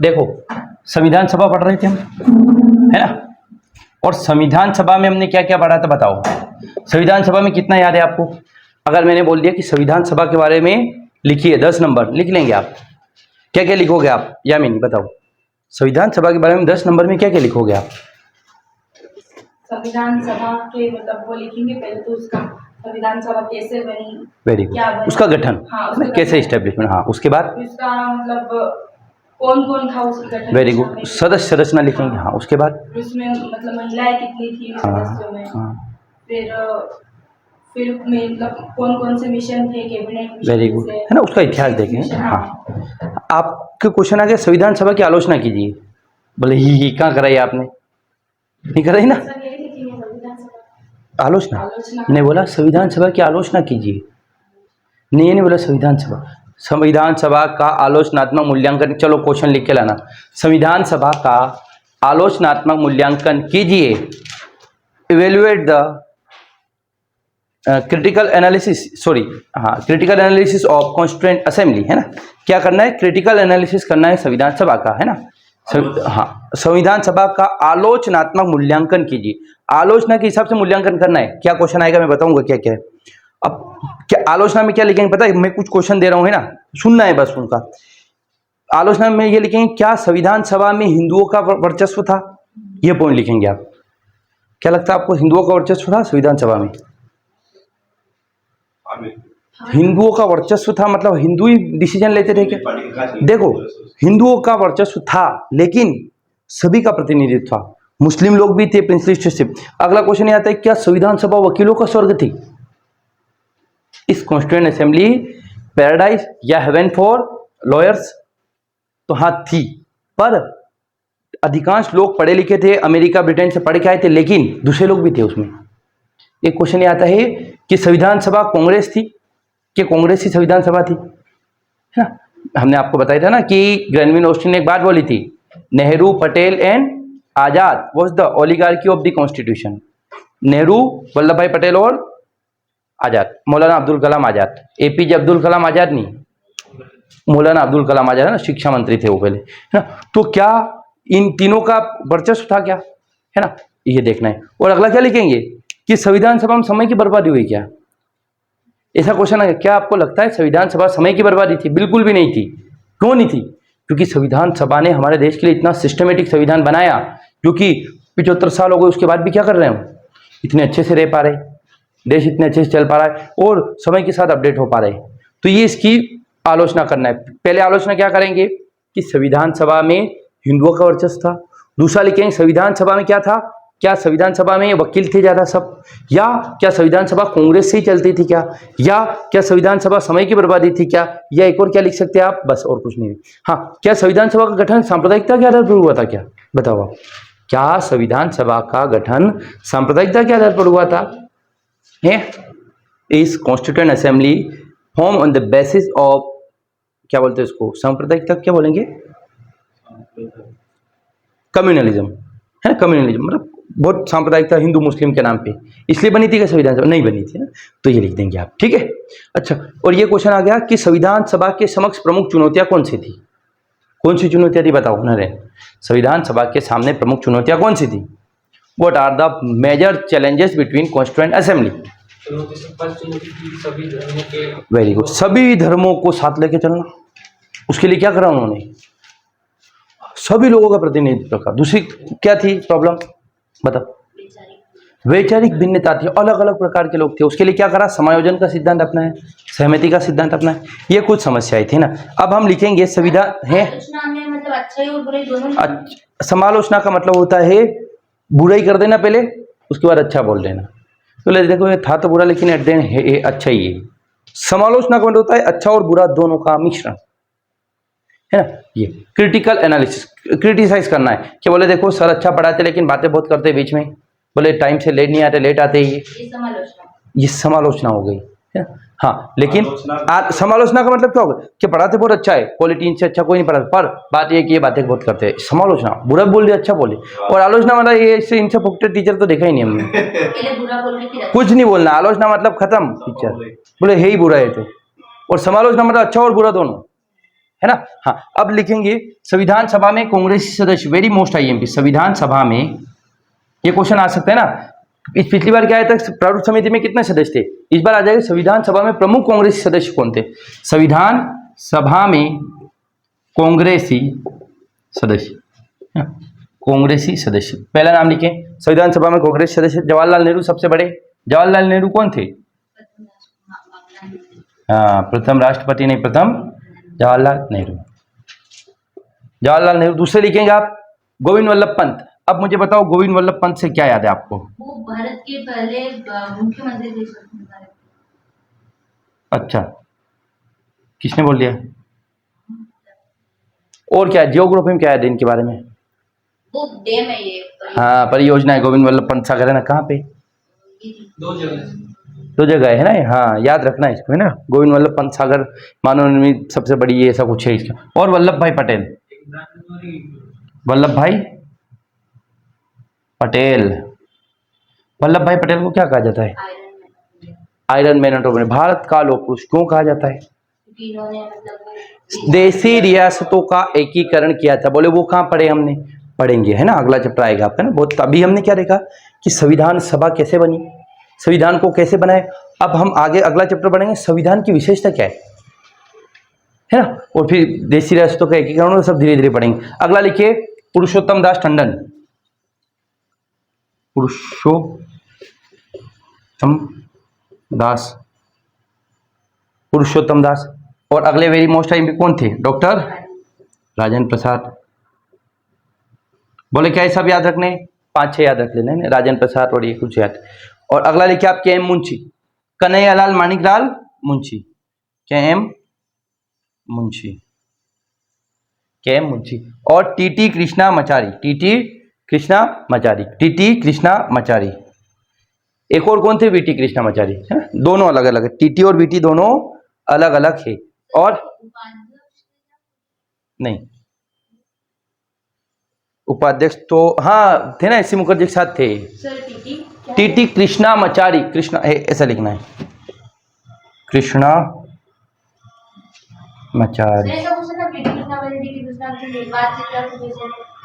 देखो संविधान सभा पढ़ रहे थे हम, है ना, और संविधान सभा में हमने क्या क्या पढ़ा था बताओ। संविधान सभा में कितना याद है आपको? अगर मैंने बोल दिया कि संविधान सभा के बारे में लिखिए 10 नंबर, लिख लेंगे आप? क्या क्या लिखोगे आप यामिनी बताओ? संविधान सभा के बारे में 10 नंबर में क्या क्या लिखोगे आप? संविधान सभा के मतलब वो लिखेंगे पहले तो उसका संविधान सभा कैसे बनी, वेरी गुड, उसका गठन, हाँ, उसका कैसे गठन। इस्टेब्लिशमेंट, हाँ, उसके बाद उसका मतलब कौन कौन था उसके गठन वेरी में गुड, शामिल? सदस्य रचना लिखेंगे, हाँ, उसके बाद उसमें मतलब महिलाएं कितनी थी हाँ सदस्यों में, हाँ फिर मतलब कौन कौन से मिशन थे कैबिनेट मिशन वेरी गुड, से, है ना, उसका इतिहास देखें। मिशन, हाँ, आपके क्वेश्चन आ गया संविधान सभा की आलोचना कीजिए, बोले ही कहाँ कराई आपने? नहीं कराई ना ऐसा नहीं लिखेंगे संविधान सभा आलोचना? आलोचना। नहीं बोला संविधान सभा की आलोचना कीजिए, नहीं ये नहीं बोला संविधान सभा। संविधान सभा का आलोचनात्मक मूल्यांकन, चलो क्वेश्चन लिख के लाना, संविधान सभा का आलोचनात्मक मूल्यांकन कीजिए, evaluate the critical analysis, sorry हाँ, critical analysis of constituent assembly, है ना, क्या करना है? क्रिटिकल एनालिसिस करना है संविधान सभा का, है ना। हाँ, संविधान सभा का आलोचनात्मक मूल्यांकन कीजिए, आलोचना के हिसाब से मूल्यांकन करना है। क्या क्वेश्चन आएगा मैं बताऊंगा क्या क्या है। अब क्या आलोचना में क्या लिखेंगे पता है? मैं कुछ क्वेश्चन दे रहा हूँ, है ना, सुनना है बस उनका। आलोचना में ये लिखेंगे क्या संविधान सभा में हिंदुओं का वर्चस्व था, ये पॉइंट लिखेंगे आप। क्या लगता है आपको, हिंदुओं का वर्चस्व था संविधान सभा में? हिंदुओं का वर्चस्व था मतलब हिंदू ही डिसीजन लेते थे क्या? देखो हिंदुओं का वर्चस्व था लेकिन सभी का प्रतिनिधित्व था, मुस्लिम लोग भी थे, प्रिंसली स्टेटशिप। अगला क्वेश्चन ये आता है क्या संविधान सभा वकीलों का स्वर्ग थी? इस कॉन्स्टिट्यूएंट असेंबली पैराडाइज या हेवन फॉर लॉयर्स? तो हाँ थी, पर अधिकांश लोग पढ़े लिखे थे, अमेरिका ब्रिटेन से पढ़ के आए थे, लेकिन दूसरे लोग भी थे उसमें। एक क्वेश्चन ये आता है कि संविधान सभा कांग्रेस थी कि कांग्रेस ही संविधान सभा थी, है ना। हमने आपको बताया था ना कि ग्रैनविन ऑस्टिन ने एक बात बोली थी, Nehru Patel and Azad was the oligarchy of the constitution. Nehru, Vallabh भाई पटेल और आजाद, मौलाना अब्दुल कलाम आजाद, एपीजे अब्दुल कलाम आजाद नहीं, मौलाना अब्दुल कलाम आजाद, है ना, शिक्षा मंत्री थे वो पहले, है ना। तो क्या इन तीनों का वर्चस्व था क्या, है ना, ये देखना है। और अगला क्या लिखेंगे कि संविधान सभा में समय की बर्बादी हुई क्या? ऐसा क्वेश्चन है, क्या आपको लगता है संविधान सभा समय की बर्बादी थी? बिल्कुल भी नहीं थी। क्यों नहीं थी? क्योंकि संविधान सभा ने हमारे देश के लिए इतना सिस्टमेटिक संविधान बनाया, क्योंकि 75 साल हो गए उसके बाद भी क्या कर रहे हैं, इतने अच्छे से रह पा रहे, देश इतने अच्छे से चल पा रहा है और समय के साथ अपडेट हो पा रहे। तो ये इसकी आलोचना करना है। पहले आलोचना क्या करेंगे कि संविधान सभा में हिंदुओं का वर्चस्व था। दूसरा लिखेंगे संविधान सभा में क्या था, क्या संविधान सभा में वकील थे ज्यादा सब, या क्या संविधान सभा कांग्रेस से ही चलती थी क्या, या क्या संविधान सभा समय की बर्बादी थी क्या, या एक और क्या लिख सकते हैं आप, बस और कुछ नहीं। हाँ, क्या संविधान सभा का गठन सांप्रदायिकता के आधार पर हुआ था क्या? बताओ आप, क्या संविधान सभा का गठन सांप्रदायिकता के आधार पर हुआ था? इस constituent assembly form on the basis of, क्या बोलते हैं इसको, सांप्रदायिकता क्या बोलेंगे, कम्युनलिज्म, है ना, कम्युनलिज्म मतलब बहुत सांप्रदायिकता हिंदू मुस्लिम के नाम पे, इसलिए बनी थी क्या संविधान सभा? नहीं बनी थी ना, तो ये लिख देंगे आप, ठीक है। अच्छा, और ये क्वेश्चन आ गया कि संविधान सभा के समक्ष प्रमुख चुनौतियां कौन सी थी? कौन सी चुनौतियां थी बताओ नरेन? संविधान सभा के सामने प्रमुख चुनौतियां कौन सी थी? What are the major challenges between constituent assembly? Very good, सभी धर्मों को साथ लेके चलना। उसके लिए क्या करा उन्होंने? सभी लोगों का प्रतिनिधित्व का। दूसरी क्या थी प्रॉब्लम बताओ? वैचारिक भिन्नता थी, अलग अलग प्रकार के लोग थे। उसके लिए क्या करा? समायोजन का सिद्धांत अपनाया, सहमति का सिद्धांत अपनाया। ये कुछ समस्याएं थी ना। अब हम लिखेंगे संविधान है, मतलब अच्छाई और बुराई दोनों। समालोचना का मतलब होता है बुराई कर देना पहले, उसके बाद अच्छा बोल देना। तो देखो ये था तो बुरा लेकिन एट द एंड अच्छा ही है। समालोचना का मतलब होता है अच्छा और बुरा दोनों का मिश्रण, है ना। ये क्रिटिकल एनालिसिस, क्रिटिसाइज करना है। क्या बोले देखो सर अच्छा पढ़ाते लेकिन बातें बहुत करते बीच में, बोले टाइम से लेट नहीं आते, लेट आते ही, ये समालोचना हो गई, है ना। हाँ, लेकिन समालोचना का मतलब क्या होगा कि पढ़ाते बहुत अच्छा है, पॉलिटिशियन से अच्छा कोई नहीं पढ़ाता, पर बात ये कि ये बातें बहुत करते हैं। समालोचना बुरा बोल दिया अच्छा बोले, और आलोचना मतलब ये इससे इनसे फुकटे टीचर तो देखा ही नहीं हमने, कुछ नहीं बोलना। आलोचना मतलब खत्म, टीचर बोले है ही बुरा है तो, और समालोचना मतलब अच्छा और बुरा दोनों, है ना। हाँ, अब लिखेंगे संविधान सभा में कांग्रेसी सदस्य, वेरी मोस्ट आईएमपी, संविधान सभा में ये क्वेश्चन आ सकता है ना। इस पिछली बार क्या आया था, प्रारूप समिति में कितने सदस्य थे, इस बार आ जाएगा संविधान सभा में प्रमुख कांग्रेसी सदस्य कौन थे। संविधान सभा में कांग्रेसी सदस्य, कांग्रेसी सदस्य, पहला नाम लिखें संविधान सभा में कांग्रेसी सदस्य। जवाहरलाल नेहरू सबसे बड़े, जवाहरलाल नेहरू कौन थे, हाँ प्रथम राष्ट्रपति, नहीं प्रथम जवाहरलाल नेहरू, जवाहरलाल नेहरू। दूसरे लिखेंगे आप गोविंद वल्लभ पंत। अब मुझे बताओ गोविंद वल्लभ पंत से क्या याद है आपको, वो भारत के पहले मुख्यमंत्री थे। अच्छा किसने बोल दिया, और क्या जियोग्राफी में क्या याद है इनके बारे में, वो डैम है ये, हाँ परियोजना है गोविंद वल्लभ पंत सागर, है ना। कहाँ पे, दो जगह है ना, हाँ याद रखना है इसको, है ना। गोविंद वल्लभ पंत सागर मानव निर्मित सबसे बड़ी ये ऐसा कुछ है इसका। और वल्लभ भाई पटेल, वल्लभ भाई पटेल, वल्लभ भाई पटेल को क्या कहा जाता है, iron man of India, Bharat का लौह पुरुष क्यों कहा जाता है, इन्होंने मतलब देशी रियासतों का एकीकरण किया था। बोले वो कहाँ पढ़े हमने, पढ़ेंगे, है ना, अगला चैप्टर आएगा आपका ना बहुत। अभी हमने क्या देखा कि संविधान सभा कैसे बनी, संविधान को कैसे बनाए। अब हम आगे अगला चैप्टर पढ़ेंगे संविधान की विशेषता क्या है ना, और फिर देशी रियासतों का एकीकरण, सब धीरे धीरे पढ़ेंगे। अगला लिखिए पुरुषोत्तम दास टंडन, पुरुषोत्तम दास। और अगले वेरी मोस्ट टाइम कौन थे, डॉक्टर राजेंद्र प्रसाद। बोले क्या सब याद रखने, 5-6 याद रख लेना है, राजेंद्र प्रसाद और ये कुछ याद। और अगला लिखिए आप K M Munshi, Kanhaiyalal Maneklal Munshi, K M Munshi, K M Munshi. और T T Krishnamachari, T T Krishnamachari, T T Krishnamachari. एक और कौन थे, वीटी कृष्णा मचारी, है ना, दोनों अलग अलग है, टीटी और वीटी दोनों अलग अलग है। और नहीं उपाध्यक्ष तो हाँ थे ना, एस सी मुखर्जी के साथ थे, टीटी कृष्णा मचारी, कृष्णा ऐसा लिखना है, कृष्णा मचारी,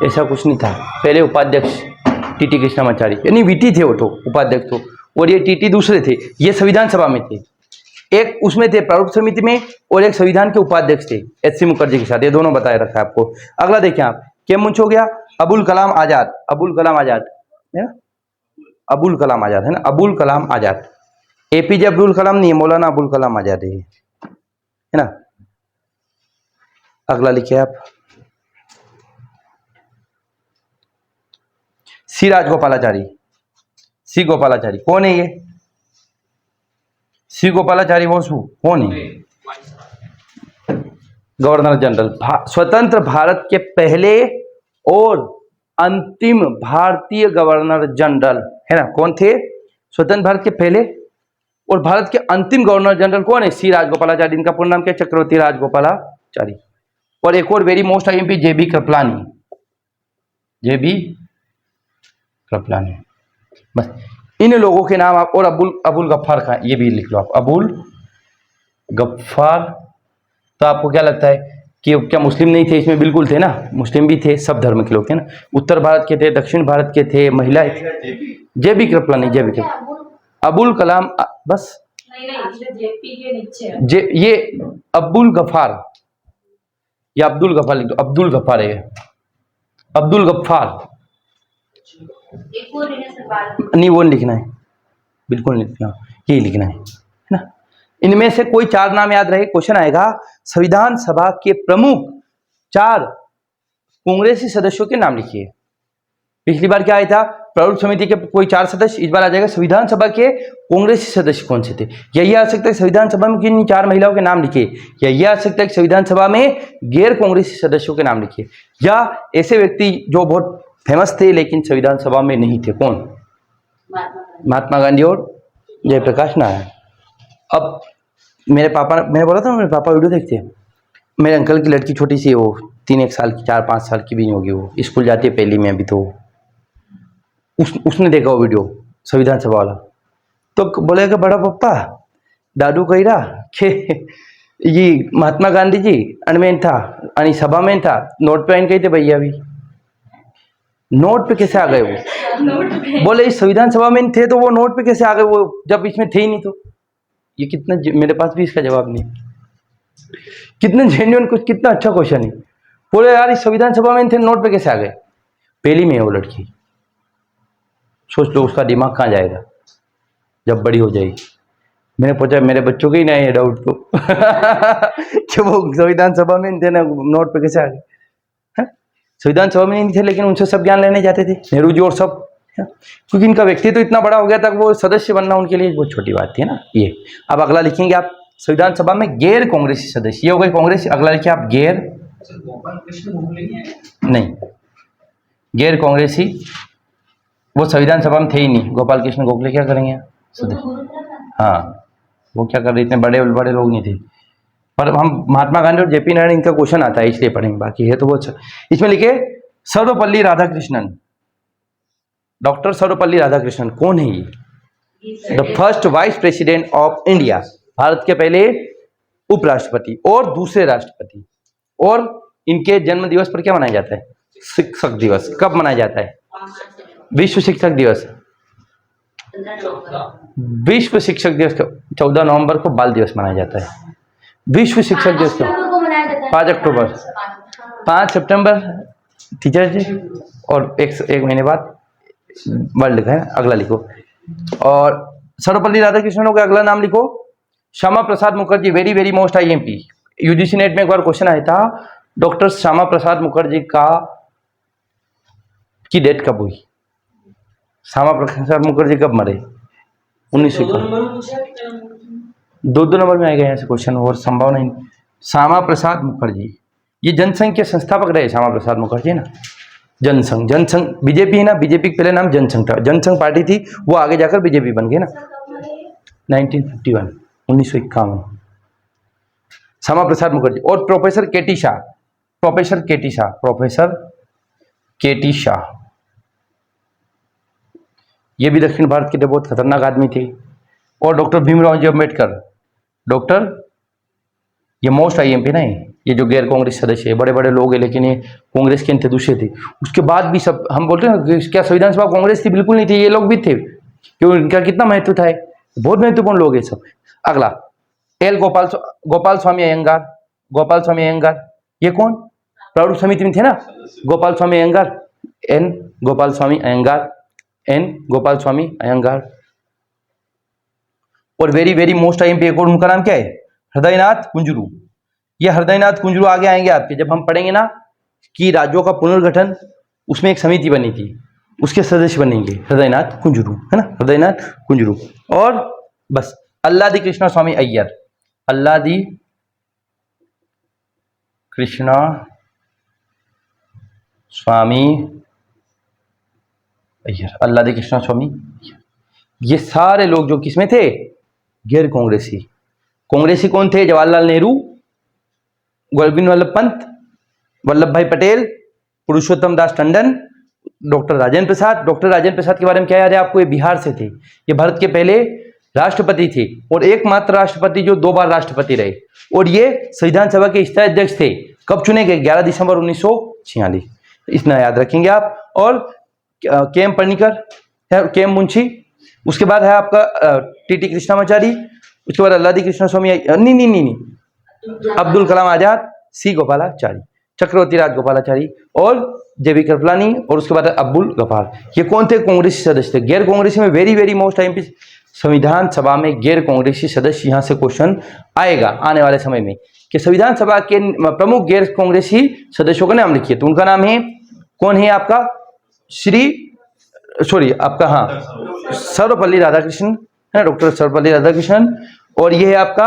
ऐसा कुछ नहीं था। पहले उपाध्यक्ष टीटी कृष्णा मचारी, यानी वीटी थे वो तो, उपाध्यक्ष तो, और ये टीटी दूसरे थे। ये संविधान सभा में थे, एक उसमें थे प्रारूप समिति में, और एक संविधान के उपाध्यक्ष थे एच सी मुखर्जी के साथ, ये दोनों बताए रखा है आपको। अगला देखिए आप, के मुंश हो गया अबुल कलाम आजाद, अबुल कलाम आजाद है ना, अबुल कलाम आजाद है ना, अबुल कलाम आजाद, एपीजे अब्दुल कलाम नहीं है, मौलाना अबुल कलाम आजाद है ना। अगला लिखिए आप सी राजगोपालाचारी, सी गोपालाचारी कौन है ये, सी गोपालाचारी वो कौन है, गवर्नर जनरल, स्वतंत्र भारत के पहले और अंतिम भारतीय गवर्नर जनरल, है ना। कौन थे, स्वतंत्र भारत के पहले और भारत के अंतिम गवर्नर जनरल कौन है, सी राजगोपालाचारी। इनका पूर्ण नाम क्या, चक्रवर्ती राजगोपालाचारी। और एक और वेरी मोस्ट आईएमपी जेबी कृपलानी, जेबी कृपलानी, बस इन लोगों के नाम आप। और अबुल गफ्फार खान, ये भी लिख लो आप, अबुल गफ्फार। तो आपको क्या लगता है कि क्या मुस्लिम नहीं थे इसमें, बिल्कुल थे ना, मुस्लिम भी थे, सब धर्म के लोग थे ना, उत्तर भारत के थे, दक्षिण भारत के थे, महिलाएं, जेबी कृपलानी, जेबी कृपलानी, अबुल कलाम, बस जेपी के नीचे ये अब्दुल गफ्फार, या अब्दुल गफ्फार लिख दो, अब्दुल गफ्फार है, अब्दुल गफ्फार, नहीं वो लिखना है, बिल्कुल नहीं लिखना, यही लिखना है ना। इनमें से कोई 4 नाम याद रहे, क्वेश्चन आएगा संविधान सभा के प्रमुख 4 कांग्रेसी सदस्यों के नाम लिखिए। पिछली बार क्या आया था, प्रारूप समिति के कोई 4 सदस्य, इस बार आ जाएगा संविधान सभा के कांग्रेसी सदस्य कौन से थे। या ये आ सकता है संविधान सभा में किन 4 महिलाओं के नाम लिखिए, या ये आ सकता है संविधान सभा में गैर कांग्रेसी सदस्यों के नाम लिखिए, या ऐसे व्यक्ति जो बहुत फेमस थे लेकिन संविधान सभा में नहीं थे, कौन, महात्मा गांधी और जयप्रकाश नारायण। अब मेरे पापा, मैंने बोला था मेरे पापा वीडियो देखते हैं, मेरे अंकल की लड़की छोटी सी है, वो 3-1 साल की, 4-5 साल की भी नहीं होगी, वो स्कूल जाती है पहली में अभी, तो उसने देखा वो वीडियो संविधान सभा वाला, तो बोलेगा बड़ा पप्पा दादू कही रहा कि ये महात्मा गांधी जी अनमेन था आणि सभा में था, नोट पे आइन कही थे भैया अभी, नोट पे कैसे आ गए वो? नोट पे बोले इस संविधान सभा में थे तो वो नोट पे कैसे आ गए वो, जब इसमें थे ही नहीं तो? ये कितना मेरे पास भी इसका जवाब नहीं, कितना जेन्युइन, कुछ कितना अच्छा क्वेश्चन है। बोले यार इस संविधान सभा में थे, नोट पे कैसे आ गए? पहली में है वो लड़की, सोच लो उसका दिमाग कहाँ जाएगा जब बड़ी हो जाएगी। मैंने पूछा मेरे बच्चों के ही नहीं है डाउट तो कि वो संविधान सभा में थे ना, नोट पे कैसे आ गए? हैं? संविधान सभा में नहीं थे लेकिन उनसे सब ज्ञान लेने जाते थे नेहरू जी और सब, हैं? क्योंकि इनका व्यक्तित्व तो इतना बड़ा हो गया था कि वो सदस्य बनना उनके लिए बहुत छोटी बात थी ना। ये अब अगला लिखेंगे आप, संविधान सभा में गैर कांग्रेसी सदस्य, ये हो गए कांग्रेस। अगला लिखिए आप गैर, नहीं गैर कांग्रेसी, वो संविधान सभा में थे ही नहीं। गोपाल कृष्ण गोखले क्या करेंगे सदस्य? हाँ वो क्या कर रहे, इतने बड़े बड़े लोग नहीं थे। पर हम महात्मा गांधी और जेपी नारायण, इनका क्वेश्चन आता है इसलिए पढ़ेंगे, बाकी है तो बहुत अच्छा। इसमें लिखे सर्वपल्ली राधाकृष्णन, डॉक्टर सर्वपल्ली राधाकृष्णन कौन है ये? The first vice president of India, Bharat के पहले उपराष्ट्रपति और दूसरे राष्ट्रपति। और इनके जन्म दिवस पर क्या मनाया जाता है? शिक्षक दिवस। कब मनाया जाता है? विश्व शिक्षक दिवस। विश्व शिक्षक दिवस 14 नवंबर को बाल दिवस मनाया जाता है। विश्व शिक्षक दिवस को 5 अक्टूबर, 5 सितंबर टीचर जी, और एक महीने बाद वर्ल्ड का है। अगला लिखो, और सर्वपल्ली राधाकृष्णन का अगला नाम लिखो Shyama Prasad Mukherjee, very very most IMP. UGC NET में एक बार क्वेश्चन आया था, डॉक्टर श्यामा प्रसाद मुखर्जी की डेथ कब हुई? श्यामा प्रसाद मुखर्जी कब मरे? 1900। दो नंबर में आएगा यहाँ से क्वेश्चन, और संभावना नहीं। श्यामा प्रसाद मुखर्जी ये जनसंघ के संस्थापक रहे, श्यामा प्रसाद मुखर्जी ना। जनसंघ बीजेपी है ना, बीजेपी के पहले नाम जनसंघ था, जनसंघ पार्टी थी, वो आगे जाकर बीजेपी बन गई ना। 1951, 1951 श्यामा प्रसाद मुखर्जी। और प्रोफेसर केटी शाह, प्रोफेसर केटी शाह, ये भी दक्षिण भारत के लिए बहुत खतरनाक आदमी थे। और डॉक्टर भीमराव जी अम्बेडकर, डॉक्टर, ये मोस्ट आईएमपी ना, ये जो गैर कांग्रेस सदस्य है, बड़े बड़े लोग हैं लेकिन ये कांग्रेस के अंत दूसरे थे। उसके बाद भी सब हम बोलते हैं ना, क्या संविधान सभा कांग्रेस थी? बिल्कुल नहीं थी, ये लोग भी थे। क्यों? इनका कितना महत्व था, बहुत महत्वपूर्ण लोग हैं सब। अगला एल गोपाल स्वामी अयंगार, गोपाल स्वामी अयंगार ये कौन? प्रारूप समिति में थे ना, गोपाल स्वामी अयंगार, एन गोपाल स्वामी अयंगार, एन गोपाल स्वामी अयंगार। और वेरी वेरी मोस्ट आईएमपी एक और, उनका नाम क्या है? हृदयनाथ कुंजरू। ये हृदयनाथ कुंजरू आगे आएंगे आपके, जब हम पढ़ेंगे ना कि राज्यों का पुनर्गठन, उसमें एक समिति बनी थी, उसके सदस्य बनेंगे हृदयनाथ कुंजरू, है ना, हृदयनाथ कुंजरू। और बस अल्लादी कृष्णा स्वामी अय्यर, अल्लादी कृष्णा स्वामी अय्यर, अल्लादी कृष्णा स्वामी। ये सारे लोग जो किसमें थे? गैर कांग्रेसी। कांग्रेसी कौन थे? जवाहरलाल नेहरू, गोविंद वल्लभ पंत, वल्लभ भाई पटेल, पुरुषोत्तम दास टंडन, डॉक्टर राजेंद्र प्रसाद। डॉक्टर राजेंद्र प्रसाद के बारे में क्या याद है आपको? ये बिहार से थे, ये भारत के पहले राष्ट्रपति थे और एकमात्र राष्ट्रपति जो 2 बार राष्ट्रपति रहे। और ये संविधान सभा के स्थायी अध्यक्ष थे। कब चुने गए? 11 दिसंबर 1946। इतना याद रखेंगे आप। और के एम पनिकर है, के एम मुंशी, उसके बाद है आपका टीटी कृष्णामाचारी, उसके बाद अल्लादी कृष्णा स्वामी, नहीं, अब्दुल कलाम आजाद, सी गोपालाचारी, चक्रवर्ती राजगोपालाचारी और जेबी कृपलानी, और उसके बाद अब्दुल गफार। ये कौन थे? कांग्रेसी सदस्य थे। गैर कांग्रेसी में वेरी वेरी मोस्ट आईएमपी, संविधान सभा में गैर कांग्रेसी सदस्य, यहां से क्वेश्चन आएगा आने वाले समय में कि संविधान सभा के प्रमुख गैर कांग्रेसी सदस्यों का नाम लिखिए। तो उनका नाम है, कौन है आपका? आपका हाँ सर्वपल्ली राधाकृष्णन है, डॉक्टर सर्वपल्ली राधाकृष्णन। और ये है आपका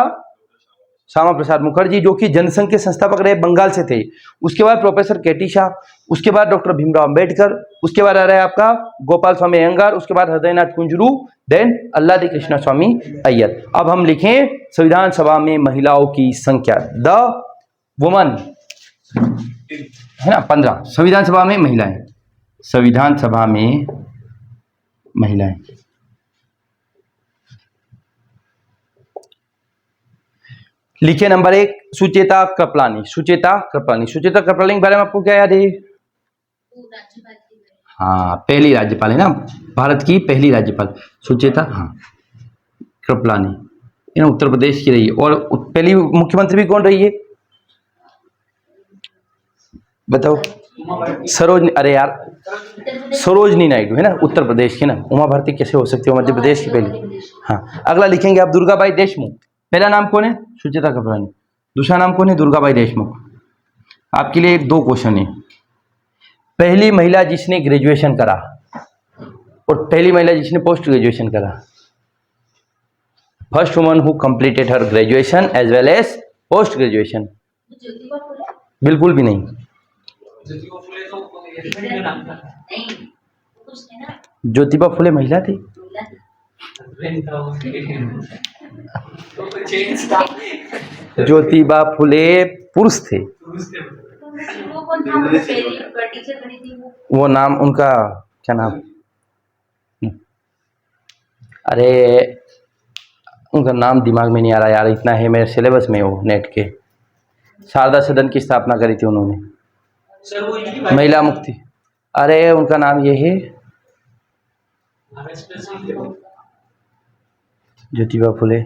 श्यामा प्रसाद मुखर्जी, जो कि जनसंघ के संस्थापक रहे, बंगाल से थे। उसके बाद प्रोफेसर केटी शाह, उसके बाद डॉक्टर भीमराव अंबेडकर, उसके बाद आ रहा है आपका गोपाल स्वामी अयंगार, उसके बाद हृदयनाथ कुंजरू, देन अल्लादी कृष्णा स्वामी अय्यर। अब हम लिखें संविधान सभा में महिलाओं की संख्या, द वुमन है ना, 15 संविधान सभा में महिलाएं, संविधान सभा में महिलाएं। लिखिए नंबर 1 सुचेता कृपलानी। सुचेता कृपलानी, सुचेता कृपलानी के बारे में आपको क्या याद है? वो राज्यपाल की हाँ, पहली राज्यपाल है ना, भारत की पहली राज्यपाल सुचेता, हाँ, कृपलानी, ये ना उत्तर प्रदेश की रही है। और पहली मुख्यमंत्री भी कौन रही है बताओ? सरोजनी, अरे यार सरोजनी नायडू है ना, उत्तर प्रदेश की ना। उमा भारती कैसे हो सकती है मध्य प्रदेश की पहली? हाँ, अगला लिखेंगे आप दुर्गाबाई देशमुख। पहला नाम कौन है? सुचेता कृपलानी। दूसरा नाम कौन है? दुर्गाबाई देशमुख। आपके लिए 2 क्वेश्चन है। पहली महिला जिसने ग्रेजुएशन करा और पहली महिला जिसने पोस्ट ग्रेजुएशन करा। First woman who completed her graduation as well as post graduation. Jyotiba Phule बिल्कुल भी नहीं। नहीं, कुछ नहीं ना, ज्योतिबा फुले महिला थी। ज्योतिबा फुले पुरुष थे। वो कौन था? वो पहली टीचर बनी थी वो। वो नाम उनका क्या नाम? अरे उनका नाम दिमाग में नहीं आ रहा यार, इतना है मेरे सिलेबस में वो नेट के। शारदा सदन की स्थापना करी थी उन्होंने, महिला मुक्ति। अरे उनका नाम ये है ज्योतिबा फुले।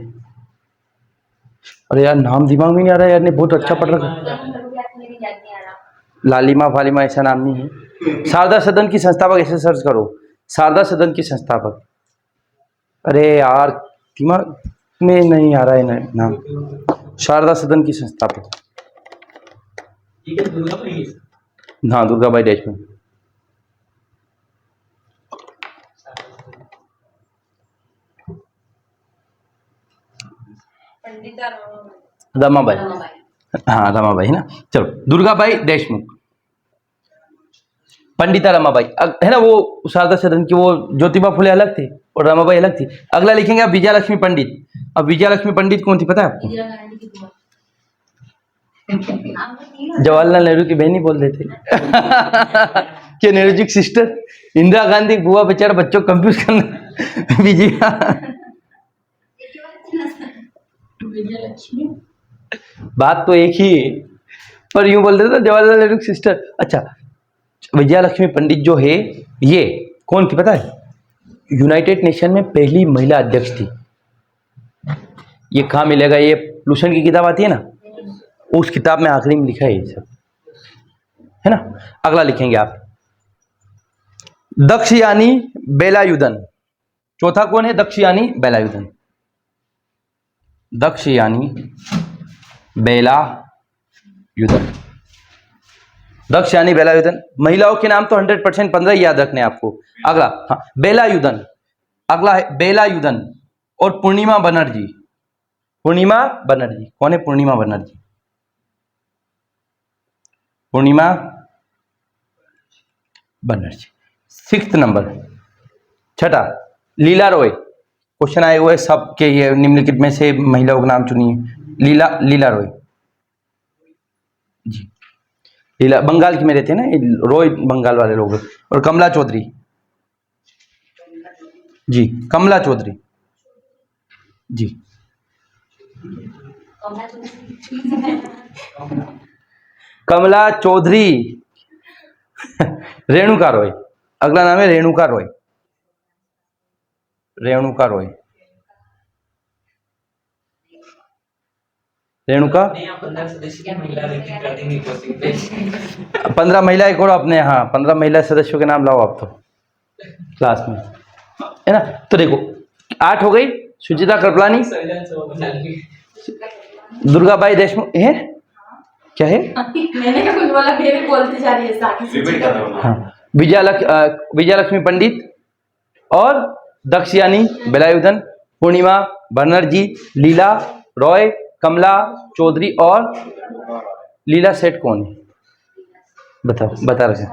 अरे यार नाम दिमाग में नहीं आ रहा यार, ने बहुत अच्छा पढ़ रखा। मेरी याद नहीं आ रहा। लालिमा फालिमा ऐसा नाम नहीं है। शारदा सदन की संस्थापक ऐसे सर्च करो, शारदा सदन की संस्थापक। अरे यार दिमाग में नहीं आ रहा है नाम। शारदा सदन की संस्थापक, हाँ, दुर्गाबाई देशमुख। पंडिता रमाबाई, हाँ रमाबाई है ना। चलो दुर्गाबाई देशमुख, पंडिता रमाबाई है ना। वो शारदा सदन की, वो ज्योतिबा फुले अलग थे और रमाबाई अलग थी। अगला लिखेंगे आप विजया लक्ष्मी पंडित। अब विजया लक्ष्मी पंडित कौन थी पता है आपको? इंदिरा गांधी की बुआ। जवाहरलाल नेहरू की बहन ही बोल देते क्या नेहरू जी की सिस्टर? इंदिरा गांधी की बुआ, बेचारा बच्चों को कंफ्यूज करना। विजया, विजय लक्ष्मी। बात तो एक ही है पर यूं बोल देते जवाहरलाल नेहरू की सिस्टर। अच्छा, विजया लक्ष्मी पंडित जो है ये कौन थी पता है? यूनाइटेड नेशन में पहली महिला अध्यक्ष थी। ये कहाँ मिलेगा? ये लूसन की किताब आती है ना, उस किताब में आखिरी में लिखा है ये सब, है ना। अगला लिखेंगे आप दक्षयानी बेलायुधन। चौथा कौन है? दक्षयानी बेलायुधन। दक्षयानी बेलायुधन, दक्षयानी बेलायुधन। महिलाओं के नाम तो 100% 15 याद रखने आपको। अगला, हाँ, बेलायुधन। अगला है बेलायुधन और पूर्णिमा बनर्जी। पूर्णिमा बनर्जी कौन है? पूर्णिमा बनर्जी, पूर्णिमा बनर्जी। 6 नंबर। छठा, लीला रॉय। क्वेश्चन आए हुए सब के, ये निम्नलिखित में से महिलाओं का नाम चुनिए। लीला रॉय जी, लीला बंगाल की में रहते हैं ना, ये रॉय बंगाल वाले लोग। और कमला चौधरी जी, कमला चौधरी जी। कमला चौधरी रेणुका रॉय। अगला नाम है रेणुका रॉय। रेणुका रॉय, रेणुका। 15 महिला एक और अपने, हाँ 15 महिला सदस्यों के नाम लाओ आप तो क्लास में, है ना। तो देखो 8 हो गई। सुचिता कृपलानी, दुर्गाबाई देशमुख है, क्या है? मैंने क्या कुछ बोला? फिर भी बोलती जा रही है साथ। हाँ, विजया लक्ष्मी पंडित और दक्षयानी बेलायुधन, पूर्णिमा बनर्जी, लीला रॉय, कमला चौधरी और लीला सेठ कौन है? बताओ, बता रहे।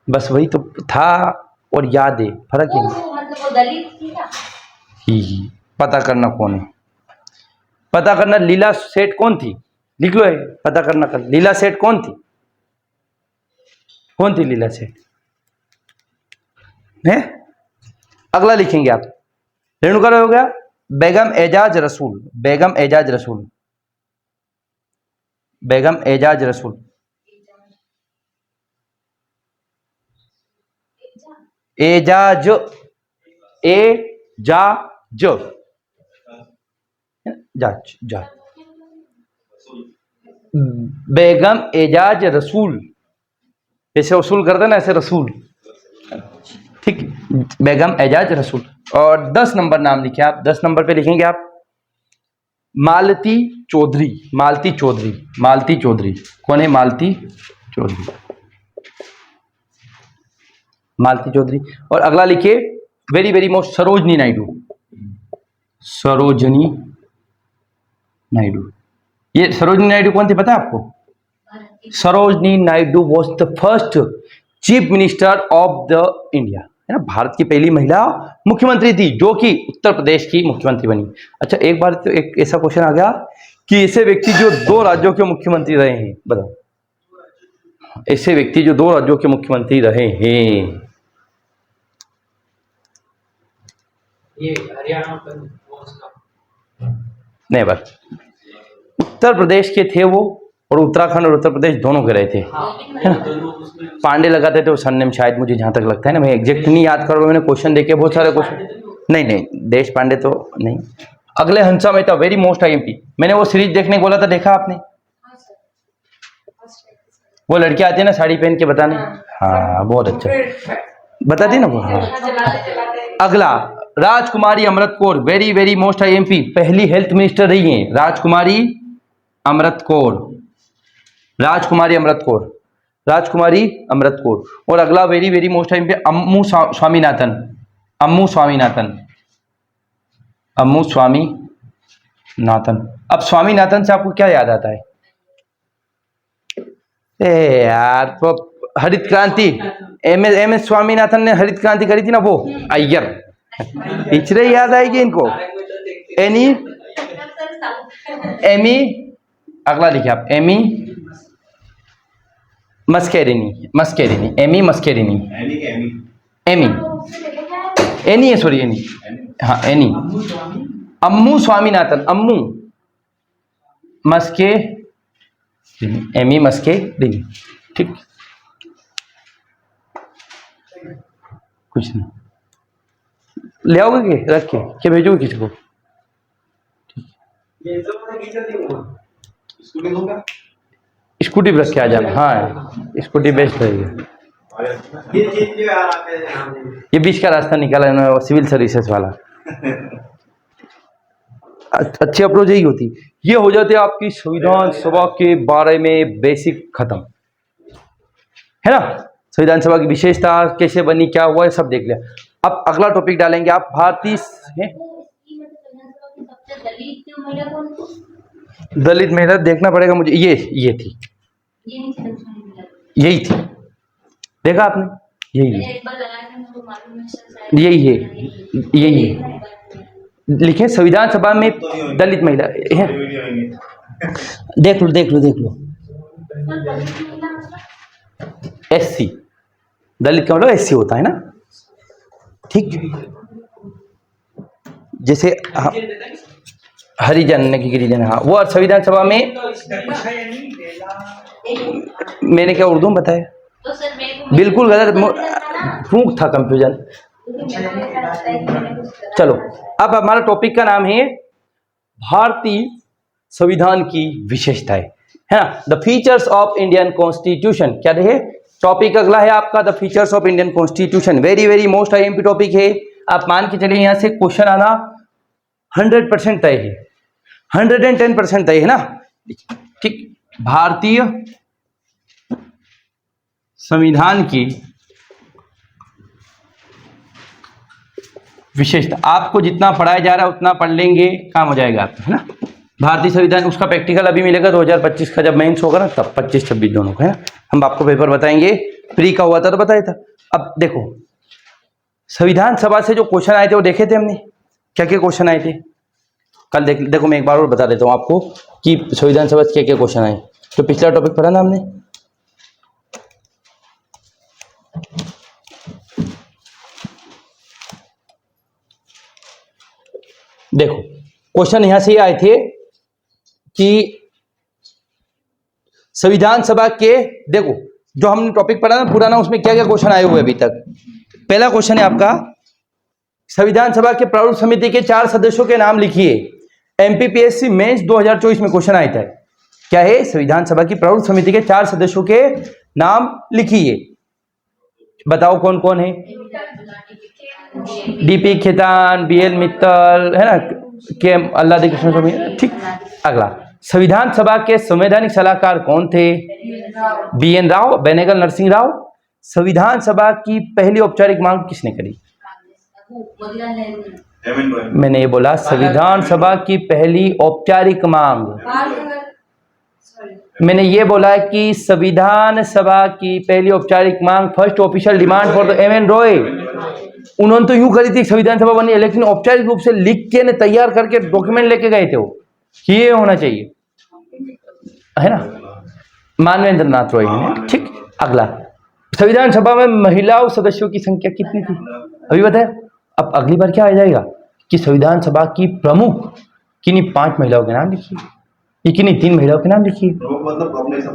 बस वही तो था और याद है, फर्क है। मतलब वो दलित थी ना? ही पता करना कौन है, पता करना। लीला सेठ कौन थी? लिख लो है, पता करना कर। लीला सेठ कौन थी? कौन थी लीला सेठ? है? अगला लिखेंगे आप, रेणुका रॉय हो गया। बेगम एजाज रसूल, बेगम एजाज रसूल, बेगम एजाज रसूल। एजाज, एजाज, जाज जाज, बेगम एजाज रसूल, ऐसे वसूल करते ना ऐसे रसूल, ठीक। बेगम एजाज रसूल। और 10 नंबर नाम लिखे आप, 10 नंबर पे लिखेंगे आप मालती चौधरी। मालती चौधरी, मालती चौधरी कौन है? मालती चौधरी, मालती चौधरी। और अगला लिखिए very very most, Sarojini Naidu. Sarojini Naidu, ये सरोजनी नायडू कौन थी पता है आपको? Sarojini Naidu was the first chief minister of the India, है ना, भारत की पहली महिला मुख्यमंत्री थी जो कि उत्तर प्रदेश की मुख्यमंत्री बनी। अच्छा, एक बार तो एक ऐसा क्वेश्चन आ गया कि ऐसे व्यक्ति जो 2 राज्यों के मुख्यमंत्री रहे हैं, बताओ, ऐसे व्यक्ति जो 2 राज्यों के मुख्यमंत्री रहे हैं। ये हरियाणा का नहीं, बस उत्तर प्रदेश के थे वो, और उत्तराखंड और उत्तर प्रदेश दोनों के रहे थे, है ना। पांडे लगाते थे वो सरनेम, शायद मुझे जहां तक लगता है ना, मैं एग्जैक्ट नहीं याद कर रहा हूं, मैंने क्वेश्चन देखे बहुत सारे क्वेश्चन। नहीं नहीं, देश पांडे तो नहीं। अगले Hansa Mehta, very most IMP. मैंने वो सीरीज देखने को बोला था, देखा आपने? वो लड़की आती है ना साड़ी पहन के बताने, हाँ बहुत अच्छा बताती ना वो, हाँ। अगला Rajkumari Amrit Kaur, very very most IMP, पहली हेल्थ मिनिस्टर रही हैं राजकुमारी अमृत कौर, राजकुमारी अमृत कौर, राजकुमारी अमृत कौर। और अगला वेरी वेरी मोस्ट आईएमपी अम्मू स्वामीनाथन, अम्मू स्वामीनाथन, अम्मू स्वामीनाथन। अब स्वामीनाथन से आपको क्या याद आता है? ए यार, तो हरित क्रांति, एम एस स्वामीनाथन ने हरित क्रांति करी थी ना, वो अय्यर, पिछड़े याद आएगी इनको। एनी, एमी, अगला लिखिए आप, एमी मस्केरिनी, मस्केरिनी, एमी मस्केरिनी, एमी, एनी है, सॉरी एनी, हाँ एनी, अम्मू स्वामीनाथन, अम्मू मस्के, एमी मस्केरिनी, ठीक। कुछ नहीं, ले आओगे के रख के, क्या भेजोगे किसी को? स्कूटी पर रख के आ जाना, हाँ स्कूटी बेस्ट रहेगी। ये बीच का रास्ता निकाला है सिविल सर्विसेज वाला। अच्छी अप्रोच यही होती, ये हो जाती है आपकी संविधान सभा के बारे में बेसिक खत्म, है ना। संविधान सभा की विशेषता कैसे बनी, क्या हुआ, सब देख लिया। अब अगला टॉपिक डालेंगे आप, भारतीय दलित महिला, देखना पड़ेगा मुझे, ये थी, यही थी, देखा आपने, यही है, यही है, यही है, लिखे संविधान सभा में दलित महिला है। देख लो देख लो देख लो, एससी, दलित का मतलब एससी होता है ना, ठीक। जैसे हरिजन की गिरिजन, हाँ वो संविधान सभा में, मैंने क्या उर्दू में बताया? बिल्कुल गलत, फूंक था, कंफ्यूजन। चलो, अब हमारा टॉपिक का नाम है भारतीय संविधान की विशेषताएं, है ना, the features of Indian constitution. क्या रहे टॉपिक? अगला है आपका the features of Indian constitution, very very most IMP topic है। आप मान के चलिए यहां से क्वेश्चन आना 100% तय है, 110% तय है ना, ठीक। भारतीय संविधान की विशेषता, आपको जितना पढ़ाया जा रहा है उतना पढ़ लेंगे, काम हो जाएगा आपका, है ना। भारतीय संविधान, उसका प्रैक्टिकल अभी मिलेगा 2025 का, जब मेंस होगा ना तब, 25-26 दोनों का, है ना। हम आपको पेपर बताएंगे, प्री का हुआ था तो बताया था। अब देखो संविधान सभा से जो क्वेश्चन आए थे वो देखे थे हमने, क्या क्या क्वेश्चन आए थे कल, देखो मैं एक बार और बता देता हूँ आपको कि संविधान सभा से क्या क्या क्वेश्चन आए। तो पिछला टॉपिक पढ़ा ना हमने, देखो क्वेश्चन यहां से आए थे कि संविधान सभा के, देखो जो हमने टॉपिक पढ़ा ना पुराना, उसमें क्या क्या क्वेश्चन आए हुए अभी तक। पहला क्वेश्चन है आपका, संविधान सभा के प्रारूप समिति के 4 सदस्यों के नाम लिखिए। एमपीपीएससी मेंस 2024 में क्वेश्चन आया था। क्या है? संविधान सभा की प्रारूप समिति के 4 सदस्यों के नाम लिखिए। बताओ कौन कौन है? डीपी खेतान, बीएल मित्तल, है ना, के अल्लादी कृष्ण स्वामी। ठीक। अगला, संविधान सभा के संवैधानिक सलाहकार कौन थे? बीएन राव, बेनेगल नरसिंह राव। संविधान सभा की पहली औपचारिक मांग किसने करी? मैंने ये बोला, संविधान सभा की पहली औपचारिक मांग, मैंने ये बोला है कि संविधान सभा की पहली औपचारिक मांग, first official demand for the M.N.. Roy, उन्होंने तो यूं करी थी संविधान सभा बनी, लेकिन औपचारिक रूप से लिख के ने तैयार करके डॉक्यूमेंट लेके गए थे वो, ये होना चाहिए, है ना, मानवेंद्र नाथ रॉय ने। ठीक। अगला, संविधान सभा में महिलाओं सदस्यों की संख्या कितनी थी? अभी बताया। अब अगली बार क्या आ जाएगा कि संविधान सभा की प्रमुख किन्हीं 5 महिलाओं के नाम लिखिए, ये किन्हीं 3 महिलाओं के नाम लिखिए।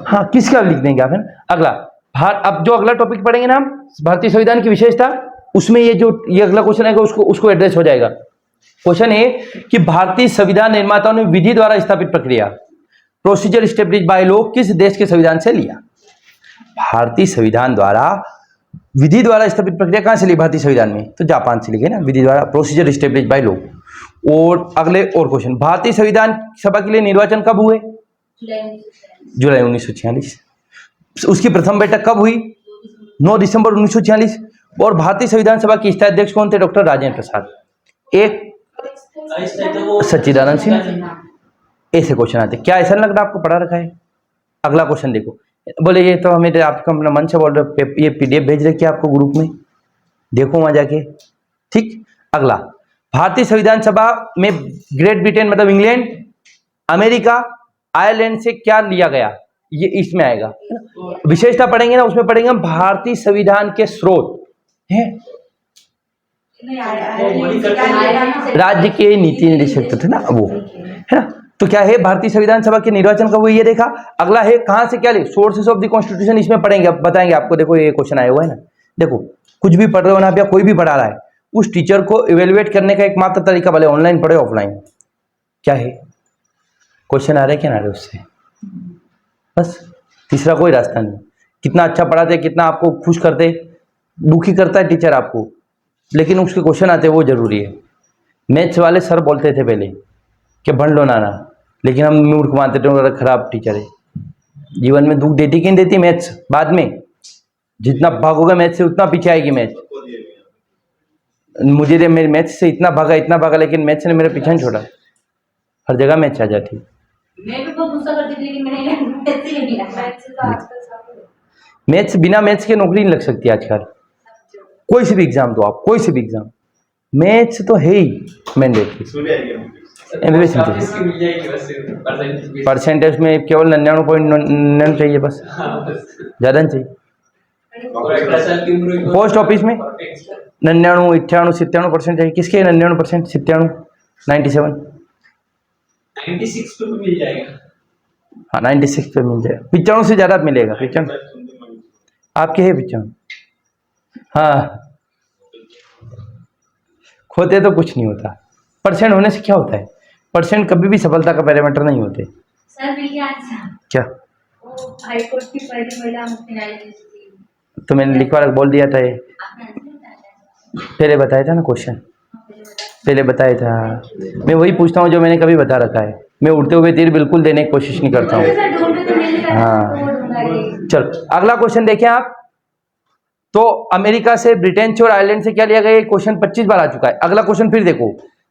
हाँ, किसका लिख देंगे आप, है ना। अगला, अब जो अगला टॉपिक पढ़ेंगे ना हम, भारतीय संविधान की विशेषता, उसमें ये अगला क्वेश्चन आएगा उसको एड्रेस हो जाएगा। क्वेश्चन है कि भारतीय संविधान निर्माताओं ने विधि द्वारा स्थापित प्रक्रिया, प्रोसीजर स्टेब्लिश बाय लॉ, किस देश के संविधान से लिया? भारतीय संविधान द्वारा, विधि द्वारा स्थापित प्रक्रिया कहां से ली भारतीय संविधान में? तो जापान से लिखे ना, विधि द्वारा, प्रोसीजर स्टेब्लिश बाय लॉ। और अगले और क्वेश्चन, भारतीय संविधान सभा के लिए निर्वाचन कब हुए? जुलाई 1946। उसकी प्रथम बैठक कब हुई? 9 दिसंबर 1946। और भारतीय संविधान सभा के स्थायी अध्यक्ष कौन थे? डॉक्टर राजेंद्र प्रसाद। एक सच्चिदानंद सिंह। ऐसे क्वेश्चन आते। क्या ऐसा लग रहा आपको पढ़ा रखा है? अगला क्वेश्चन देखो, बोले ये तो हमें आपका अपना मन से बोल रहे, ये पीडीएफ भेज रखी है आपको ग्रुप में, देखो वहां जाके। ठीक। अगला, भारतीय संविधान सभा में ग्रेट ब्रिटेन मतलब इंग्लैंड, अमेरिका, आयरलैंड से क्या लिया गया? ये इसमें आएगा। विशेषता पढ़ेंगे ना, उसमें पढ़ेंगे हम भारतीय संविधान के स्रोत है, राज्य के नीति निदेशक थे ना वो, है ना। तो क्या है, भारतीय संविधान सभा के निर्वाचन कब हुई ये देखा। अगला है कहां से क्या ले, सोर्सेस ऑफ द कॉन्स्टिट्यूशन, इसमें पढ़ेंगे, अब बताएंगे आपको। देखो ये क्वेश्चन आया हुआ है ना, देखो कुछ भी पढ़ रहे हो ना आप, या कोई भी पढ़ा रहा है, उस टीचर को इवेलुएट करने का एकमात्र तरीका, भले ऑनलाइन पढ़े ऑफलाइन, क्या है, क्वेश्चन आ रहे क्या ना रहे उससे, बस तीसरा कोई रास्ता नहीं। कितना अच्छा पढ़ाते, कितना आपको खुश करते, दुखी करता है टीचर आपको, लेकिन उसके क्वेश्चन आते हैं, वो जरूरी है। मैथ्स वाले सर बोलते थे पहले कि भंड लो नाना, लेकिन हम मूर्ख मानते थे, खराब टीचर है। जीवन में दुख देती कि नहीं देती मैथ्स? बाद में जितना भागोगे मैथ्स से उतना पीछे आएगी मैथ्स। मुझे मेरे मैथ्स से इतना भागा, लेकिन मैथ्स ने मेरे पीछे नहीं छोड़ा, हर जगह मैथ्स आ जाती। मैं भी बहुत गुस्सा करती थी, लेकिन मैंने मैथ्स ही नहीं लिया। मैथ्स, बिना मैथ्स के नौकरी नहीं लग सकती आजकल, कोई से भी एग्जाम दो आप, कोई से भी एग्जाम, मैथ्स तो है ही मैंडेटरी। परसेंटेज में केवल 99.99 चाहिए, बस ज़्यादा नहीं चाहिए। पोस्ट ऑफिस में 99, 98, 97% चाहिए। किसके 99%, 97, 97, 96 पे मिल जाएगा। हाँ 96 पे मिल जाएगा, 95 से ज़्यादा मिलेगा। 95 आपके है 95? हाँ, खोते तो कुछ नहीं होता, परसेंट होने से क्या होता है, परसेंट कभी भी सफलता का पैरामीटर नहीं होते। सर मेरी आंसर क्या? वो हाई कोर्ट की पहली महिला मुख्य न्यायाधीश थी। तो मैंने लिखवा बोल दिया था, ये आपने आंसर बताया पहले बताया था ना क्वेश्चन, पहले बताया था। मैं वही पूछता हूँ जो मैंने कभी बता रखा है, मैं उड़ते हुए तीर बिल्कुल देने की कोशिश नहीं करता हूँ। हाँ चल, अगला क्वेश्चन देखें आप। तो अमेरिका से, ब्रिटेन से और आयरलैंड से क्या लिया गया, क्वेश्चन 25 बार आ चुका है। अगला क्वेश्चन फिर देखो,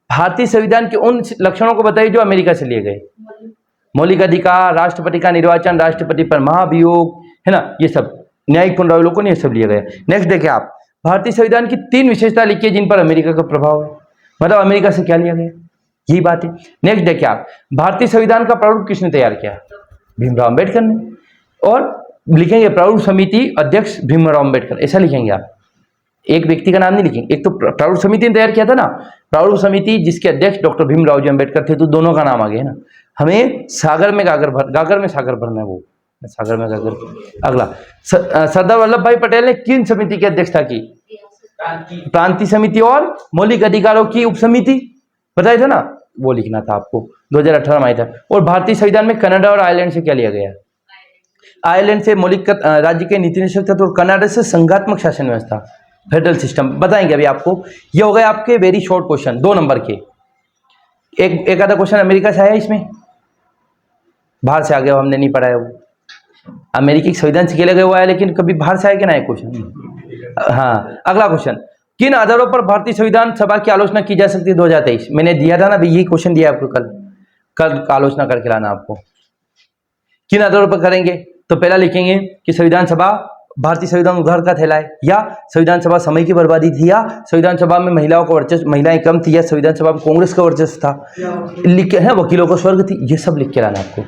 भारतीय संविधान के उन लक्षणों को बताइए जो अमेरिका से लिए गए। मौलिक अधिकार, राष्ट्रपति का निर्वाचन, राष्ट्रपति पर महाभियोग, है ना, ये सब, न्यायिक पुनरावलोकन, ये सब लिया गया। नेक्स्ट देखिए आप, भारतीय संविधान की 3 विशेषता लिखिए जिन पर अमेरिका का प्रभाव है, मतलब अमेरिका से क्या लिया गया, यही बात है। नेक्स्ट देखिए आप, भारतीय संविधान का प्रारूप किसने तैयार किया? भीमराव अम्बेडकर ने। और लिखेंगे प्रारूप समिति अध्यक्ष भीमराव अम्बेडकर, ऐसा लिखेंगे आप, एक व्यक्ति का नाम नहीं लिखेंगे। एक तो प्रारूप समिति ने तैयार किया था ना, प्रारूप समिति जिसके अध्यक्ष डॉक्टर भीमराव जी अम्बेडकर थे, तो दोनों का नाम आ गया ना। हमें सागर में गागर में सागर भरना है, वो सागर में गागर। अगला, सरदार वल्लभ भाई पटेल ने किन समिति की अध्यक्षता की? प्रांतीय समिति और मौलिक अधिकारों की उप समिति, बताया था ना, वो लिखना था आपको, 2018 में आया था। और भारतीय संविधान में कनाडा और आयरलैंड से क्या लिया गया? आयरलैंड से मौलिक राज्य के नीति निषेध तत्व और कनाडा से संघात्मक शासन व्यवस्था, फेडरल सिस्टम बताएंगे अभी आपको। ये हो गए आपके वेरी शॉर्ट क्वेश्चन 2 नंबर के। एक आधा क्वेश्चन अमेरिका से आया, इसमें बाहर से आ गया, हमने नहीं पढ़ाया वो। अमेरिकी संविधान से खेला गया हुआ है, लेकिन कभी बाहर से आया कि ना क्वेश्चन। हाँ, अगला क्वेश्चन, किन आधारों पर भारतीय संविधान सभा की आलोचना की जा सकती है 2023? मैंने दिया था ना भाई, यही क्वेश्चन दिया आपको कल आलोचना करके लाना आपको। किन आधारों पर करेंगे? तो पहला लिखेंगे कि संविधान सभा भारतीय संविधान उधार का थैला है, या संविधान सभा समय की बर्बादी थी, या संविधान सभा में महिलाओं का वर्चस्व, महिलाएं कम थी, या संविधान सभा में कांग्रेस का वर्चस्व था। लिख के है वकीलों का स्वर्ग थी, ये सब लिख के लाना आपको।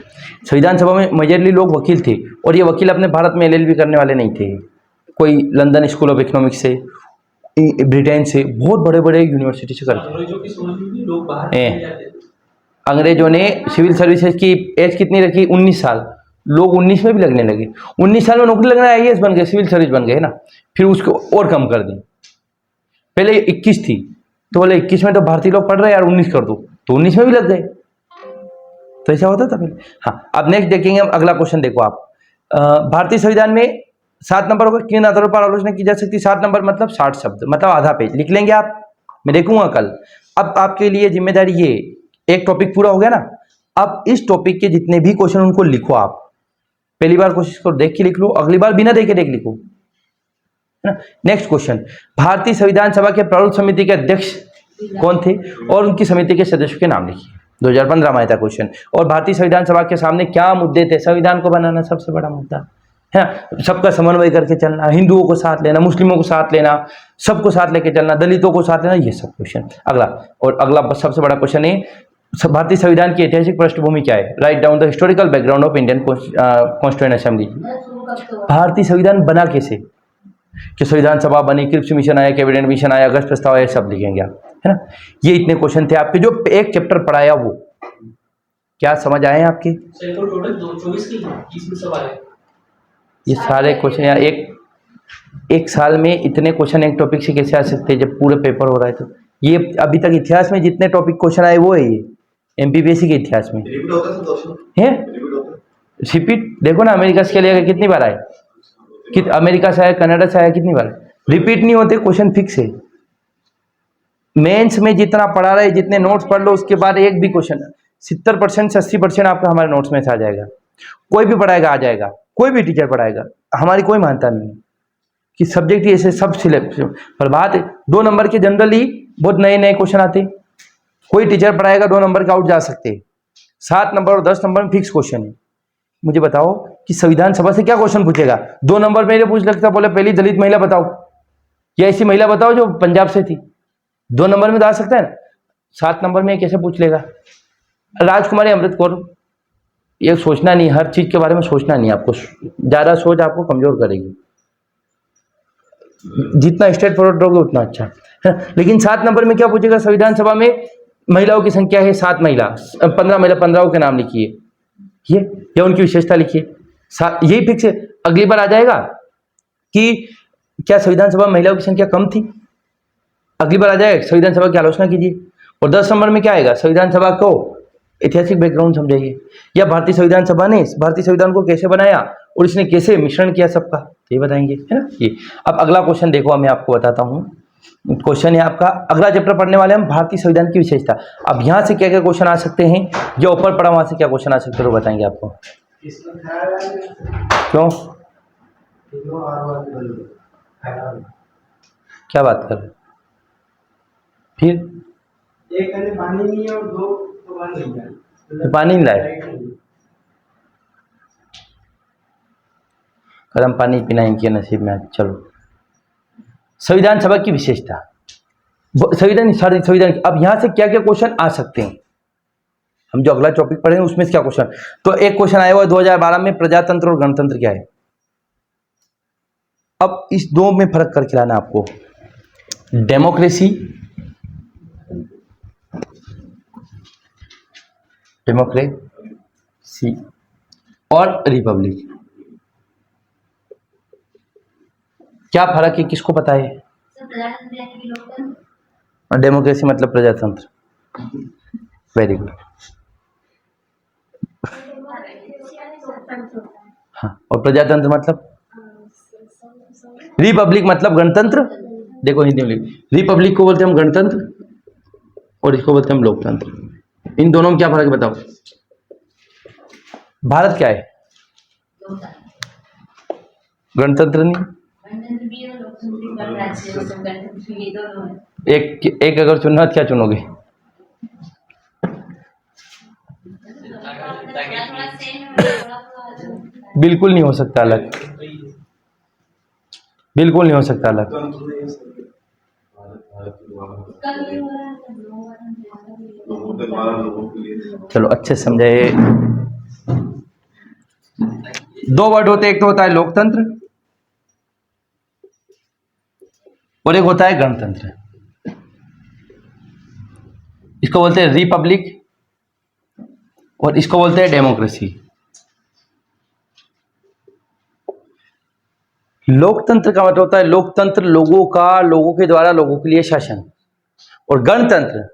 संविधान सभा में मेजरली लोग वकील थे, और ये वकील अपने भारत में LLB करने वाले नहीं थे, कोई लंदन स्कूल ऑफ इकोनॉमिक्स से, ब्रिटेन से, बहुत बड़े बड़े यूनिवर्सिटी से करते। अंग्रेजों ने सिविल सर्विसेज की एज कितनी रखी? 19 साल। लोग 19 में भी लगने लगे, 19 साल में नौकरी लगना, IAS बन गए, सिविल सर्विस बन गए ना। फिर उसको और कम कर दी, पहले 21 थी, तो बोले 21 में तो भारतीय लोग पढ़ रहे हैं यार, 19 कर दो, तो 19 में भी लग गए। तो ऐसा होता था पहले। हाँ, अब नेक्स्ट देखेंगे हम, अगला क्वेश्चन देखो आप। भारतीय संविधान में 7 नंबर होगा, किन आधारों पर आलोचना की जा सकती है? 7 नंबर मतलब 60 शब्द, मतलब आधा पेज लिख लेंगे आप, मैं देखूंगा कल। अब आपके लिए जिम्मेदारी ये, एक टॉपिक पूरा हो गया ना, अब इस टॉपिक के जितने भी क्वेश्चन उनको लिखो आप। पहली बार कोशिश करो देख के लिख लो, अगली बार बिना देखे देख लिखो, है ना। नेक्स्ट क्वेश्चन, भारतीय संविधान सभा के प्रारूप समिति के अध्यक्ष कौन थे और उनकी समिति के सदस्यों के नाम लिखिए। 2015 में आया था क्वेश्चन। और भारतीय संविधान सभा के सामने क्या मुद्दे थे? संविधान को बनाना सबसे बड़ा मुद्दा है, सबका समन्वय करके चलना, हिंदुओं को साथ लेना, मुस्लिमों को साथ लेना, सबको साथ लेके चलना, दलितों को साथ लेना, ये सब क्वेश्चन। अगला सबसे बड़ा क्वेश्चन है, भारतीय संविधान की ऐतिहासिक पृष्ठभूमि क्या है? Write down the historical background of Indian constituent assembly. भारतीय संविधान बना कैसे, कि संविधान सभा बनी, क्रिप्स मिशन आया, कैबिनेट मिशन आया, अगस्त प्रस्ताव आया, सब लिखेंगे आप, है ना। ये इतने क्वेश्चन थे आपके, जो एक चैप्टर पढ़ाया वो क्या समझ आए आपके? ये सारे क्वेश्चन यार एक साल में इतने क्वेश्चन एक टॉपिक से कैसे आ सकते हैं जब पूरे पेपर हो रहा है? तो ये अभी तक इतिहास में जितने टॉपिक क्वेश्चन आए वो है ये MPPSC के इतिहास में है। रिपीट देखो ना, अमेरिका से लिया कितनी बार आए, अमेरिका से आया, कनाडा से आया, कितनी बार रिपीट नहीं होते, क्वेश्चन फिक्स है। मेंस में जितना पढ़ा रहे, जितने नोट्स पढ़ लो, उसके बाद एक भी क्वेश्चन 70% से 80% आपका हमारे नोट्स में से आ जाएगा। कोई भी पढ़ाएगा आ जाएगा, कोई भी टीचर पढ़ाएगा, हमारी कोई मानता नहीं कि सब्जेक्ट ही ऐसे सब सिलेक्ट। पर बात 2 नंबर के जनरली बहुत नए नए क्वेश्चन आते, कोई टीचर पढ़ाएगा 2 नंबर के आउट जा सकते हैं, 7 नंबर और 10 नंबर में फिक्स क्वेश्चन है। मुझे बताओ कि संविधान सभा से क्या क्वेश्चन पूछेगा? 2 नंबर में पूछ लगता, बोले पहली दलित महिला बताओ, या ऐसी महिला बताओ जो पंजाब से थी, 2 नंबर में तो आ सकता है ना। 7 नंबर में कैसे पूछ लेगा? राजकुमारी अमृत कौर, ये सोचना नहीं, हर चीज के बारे में सोचना नहीं, आपको ज्यादा सोच आपको कमजोर करेगी, जितना स्ट्रेट फॉरवर्ड रहोगे उतना अच्छा है। लेकिन 7 नंबर में क्या पूछेगा? संविधान सभा में महिलाओं की संख्या है 7 महिला, 15 महिला, 15 के नाम लिखिए, ये या उनकी विशेषता लिखिए, यही फिक्स है। अगली बार आ जाएगा कि क्या संविधान सभा में महिलाओं की संख्या कम थी, अगली बार आ जाएगा संविधान सभा की आलोचना कीजिए। और 10 नंबर में क्या आएगा? संविधान सभा को ऐतिहासिक बैकग्राउंड समझाइए, या भारतीय संविधान सभा ने भारतीय संविधान को कैसे बनाया और इसने कैसे मिश्रण किया सबका, ये बताएंगे, है ना। ये अब अगला क्वेश्चन देखो, मैं आपको बताता हूँ। क्वेश्चन है आपका, अगला चैप्टर पढ़ने वाले हम भारतीय संविधान की विशेषता। अब यहाँ से क्या क्या क्वेश्चन आ सकते हैं, जो ऊपर पढ़ा वहां से क्या क्वेश्चन आ सकते हैं, वो बताएंगे आपको। क्यों, क्या बात कर रहे? फिर एक पानी नहीं है और 2 तो पानी नहीं लाए, गर्म पानी पीना इनके नसीब में। चलो, संविधान सभा की विशेषता, संविधान। अब यहां से क्या क्या क्वेश्चन आ सकते हैं, हम जो अगला टॉपिक पढ़ेंगे उसमें से क्या क्वेश्चन। तो एक क्वेश्चन आया हुआ 2012 में, प्रजातंत्र और गणतंत्र क्या है। अब इस 2 में फर्क करके लाना आपको। डेमोक्रेसी और रिपब्लिक, क्या फर्क है, किसको पता है? सर प्रजातंत्र यानी कि लोकतंत्र। और डेमोक्रेसी मतलब प्रजातंत्र। Very good. हाँ, और प्रजातंत्र मतलब रिपब्लिक मतलब गणतंत्र। देखो हिंदी में रिपब्लिक को बोलते हैं हम गणतंत्र और इसको बोलते हैं हम लोकतंत्र। इन दोनों में क्या फर्क है बताओ? भारत क्या है? गणतंत्र नहीं। गणतंत्र भी है, लोकतंत्र भी, गणराज्य है, सब गणतंत्र ये दोनों है। एक एक अगर चुनना तो क्या चुनोगे? थोड़ा सेम है, थोड़ा बिल्कुल नहीं हो सकता अलग, बिल्कुल नहीं हो सकता अलग। चलो अच्छे से समझाए। दो वर्ड होते हैं, एक तो होता है लोकतंत्र और एक होता है गणतंत्र। इसको बोलते हैं रिपब्लिक और इसको बोलते हैं डेमोक्रेसी। लोकतंत्र का मतलब होता है लोकतंत्र, लोगों का, लोगों के द्वारा लोगों के लिए शासन। और गणतंत्र,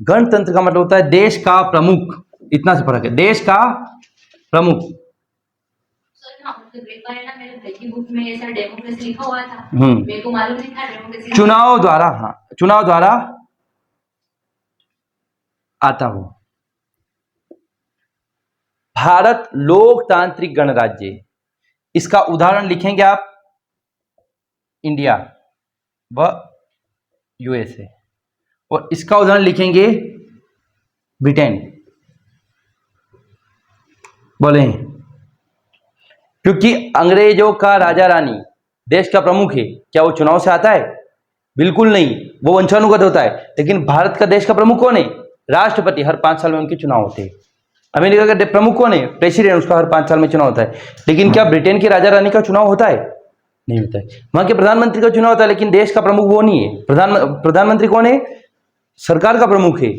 गणतंत्र का मतलब होता है देश का प्रमुख। इतना से फर्क है, देश का प्रमुख। मेरे भाई की बुक में ऐसा डेमोक्रेसी लिखा हुआ था, हम्म। मेरे को मालूम नहीं था डेमोक्रेसी चुनाव द्वारा, हाँ चुनाव द्वारा आता हो। भारत लोकतांत्रिक गणराज्य, इसका उदाहरण लिखेंगे आप इंडिया व यूएसए, और इसका उदाहरण लिखेंगे ब्रिटेन। बोले, क्योंकि अंग्रेजों का राजा रानी देश का प्रमुख है, क्या वो चुनाव से आता है? बिल्कुल नहीं, वो वंशानुगत होता है। लेकिन भारत का देश का प्रमुख कौन है? राष्ट्रपति, हर 5 साल में उनके चुनाव होते हैं। अमेरिका का प्रमुख कौन है? प्रेसिडेंट, उसका हर 5 साल में चुनाव होता है। लेकिन क्या ब्रिटेन के राजा रानी का चुनाव होता है? नहीं होता है। वहां के प्रधानमंत्री का चुनाव होता है, लेकिन देश का प्रमुख वो नहीं है। प्रधानमंत्री कौन है? सरकार का प्रमुख है।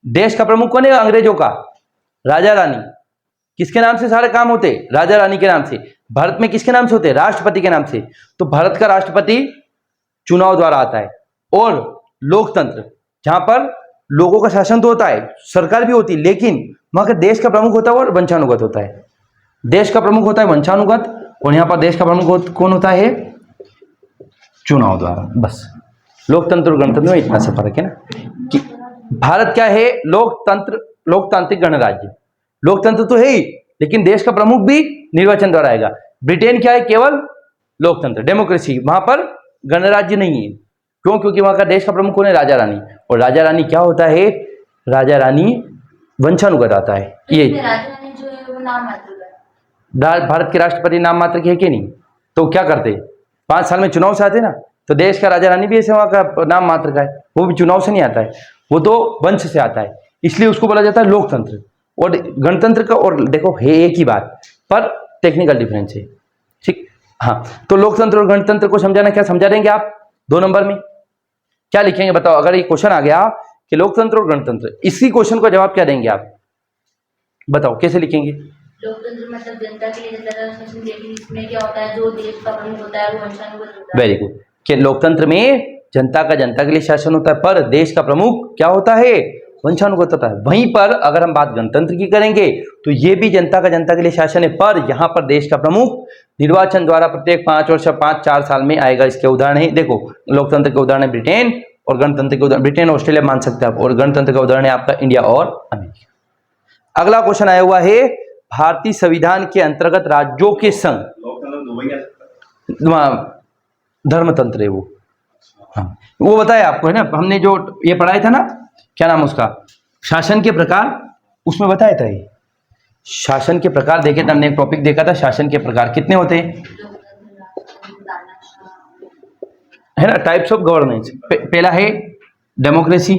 देश का प्रमुख कौन है? अंग्रेजों का राजा रानी। किसके नाम से सारे काम होते? राजा रानी के नाम से। भारत में किसके नाम से होते? राष्ट्रपति के नाम से। तो भारत का राष्ट्रपति चुनाव द्वारा आता है। और लोकतंत्र, जहां पर लोगों का शासन तो होता है, सरकार भी होती है, लेकिन वहां का देश का प्रमुख होता है और वंशानुगत होता है। देश का प्रमुख होता है वंशानुगत, और यहां पर देश का प्रमुख कौन होता है? चुनाव द्वारा। बस लोकतंत्र और गणतंत्र में इतना सा फर्क है ना, कि भारत क्या है? लोकतंत्र, लोकतांत्रिक गणराज्य। लोकतंत्र तो है ही, लेकिन देश का प्रमुख भी निर्वाचन द्वारा आएगा। ब्रिटेन क्या है? केवल लोकतंत्र, डेमोक्रेसी, वहां पर गणराज्य नहीं है। क्यों? क्योंकि वहां का देश का प्रमुख कौन है? राजा रानी। और राजा रानी क्या होता है? राजा रानी वंशानुगत आता है। ये राजा रानी जो है वो नाम मात्र है। भारत के राष्ट्रपति नाम मात्र के है कि नहीं? तो क्या करते? 5 साल में चुनाव से आते ना। तो देश का राजा रानी भी ऐसे वहां का नाम मात्र का है, वो भी चुनाव से नहीं आता है, वो तो वंश से आता है। इसलिए उसको बोला जाता है लोकतंत्र। और गणतंत्र का, और देखो है एक ही बात, पर टेक्निकल डिफरेंस है। ठीक, हाँ। तो लोकतंत्र और गणतंत्र को समझाना, क्या समझा देंगे आप 2 नंबर में? क्या लिखेंगे बताओ? अगर ये क्वेश्चन आ गया कि लोकतंत्र और गणतंत्र, इसी क्वेश्चन का जवाब क्या देंगे आप? बताओ कैसे लिखेंगे? लोकतंत्र मतलब जनता के लिए जनता का शासन, लेकिन इसमें क्या होता है, जो देश का प्रमुख होता है वो वंशानुगत होता है। Very good. कि लोकतंत्र में जनता का जनता के लिए शासन होता है, पर देश का प्रमुख क्या होता है? वंशानुगत होता है। वहीं पर अगर हम बात गणतंत्र की करेंगे तो ये भी जनता का जनता के लिए शासन है, पर यहाँ पर देश का प्रमुख निर्वाचन द्वारा प्रत्येक 5 वर्ष 5-4 साल में आएगा। इसके उदाहरण है, देखो लोकतंत्र के उदाहरण है ब्रिटेन, और गणतंत्र के उदाहरण ब्रिटेन ऑस्ट्रेलिया मान सकते हैं आप, और गणतंत्र का उदाहरण है आपका इंडिया और अमेरिका। अगला क्वेश्चन आया हुआ है, भारतीय संविधान के अंतर्गत राज्यों के संघ, धर्मतंत्र है वो। हाँ, वो बताया आपको है ना, हमने जो ये पढ़ाया था ना, क्या नाम उसका, शासन के प्रकार, उसमें बताया था ये शासन के प्रकार देखे थे हमने। एक टॉपिक देखा था, शासन के प्रकार कितने होते हैं, है ना, टाइप्स ऑफ गवर्नेंस। पहला है डेमोक्रेसी,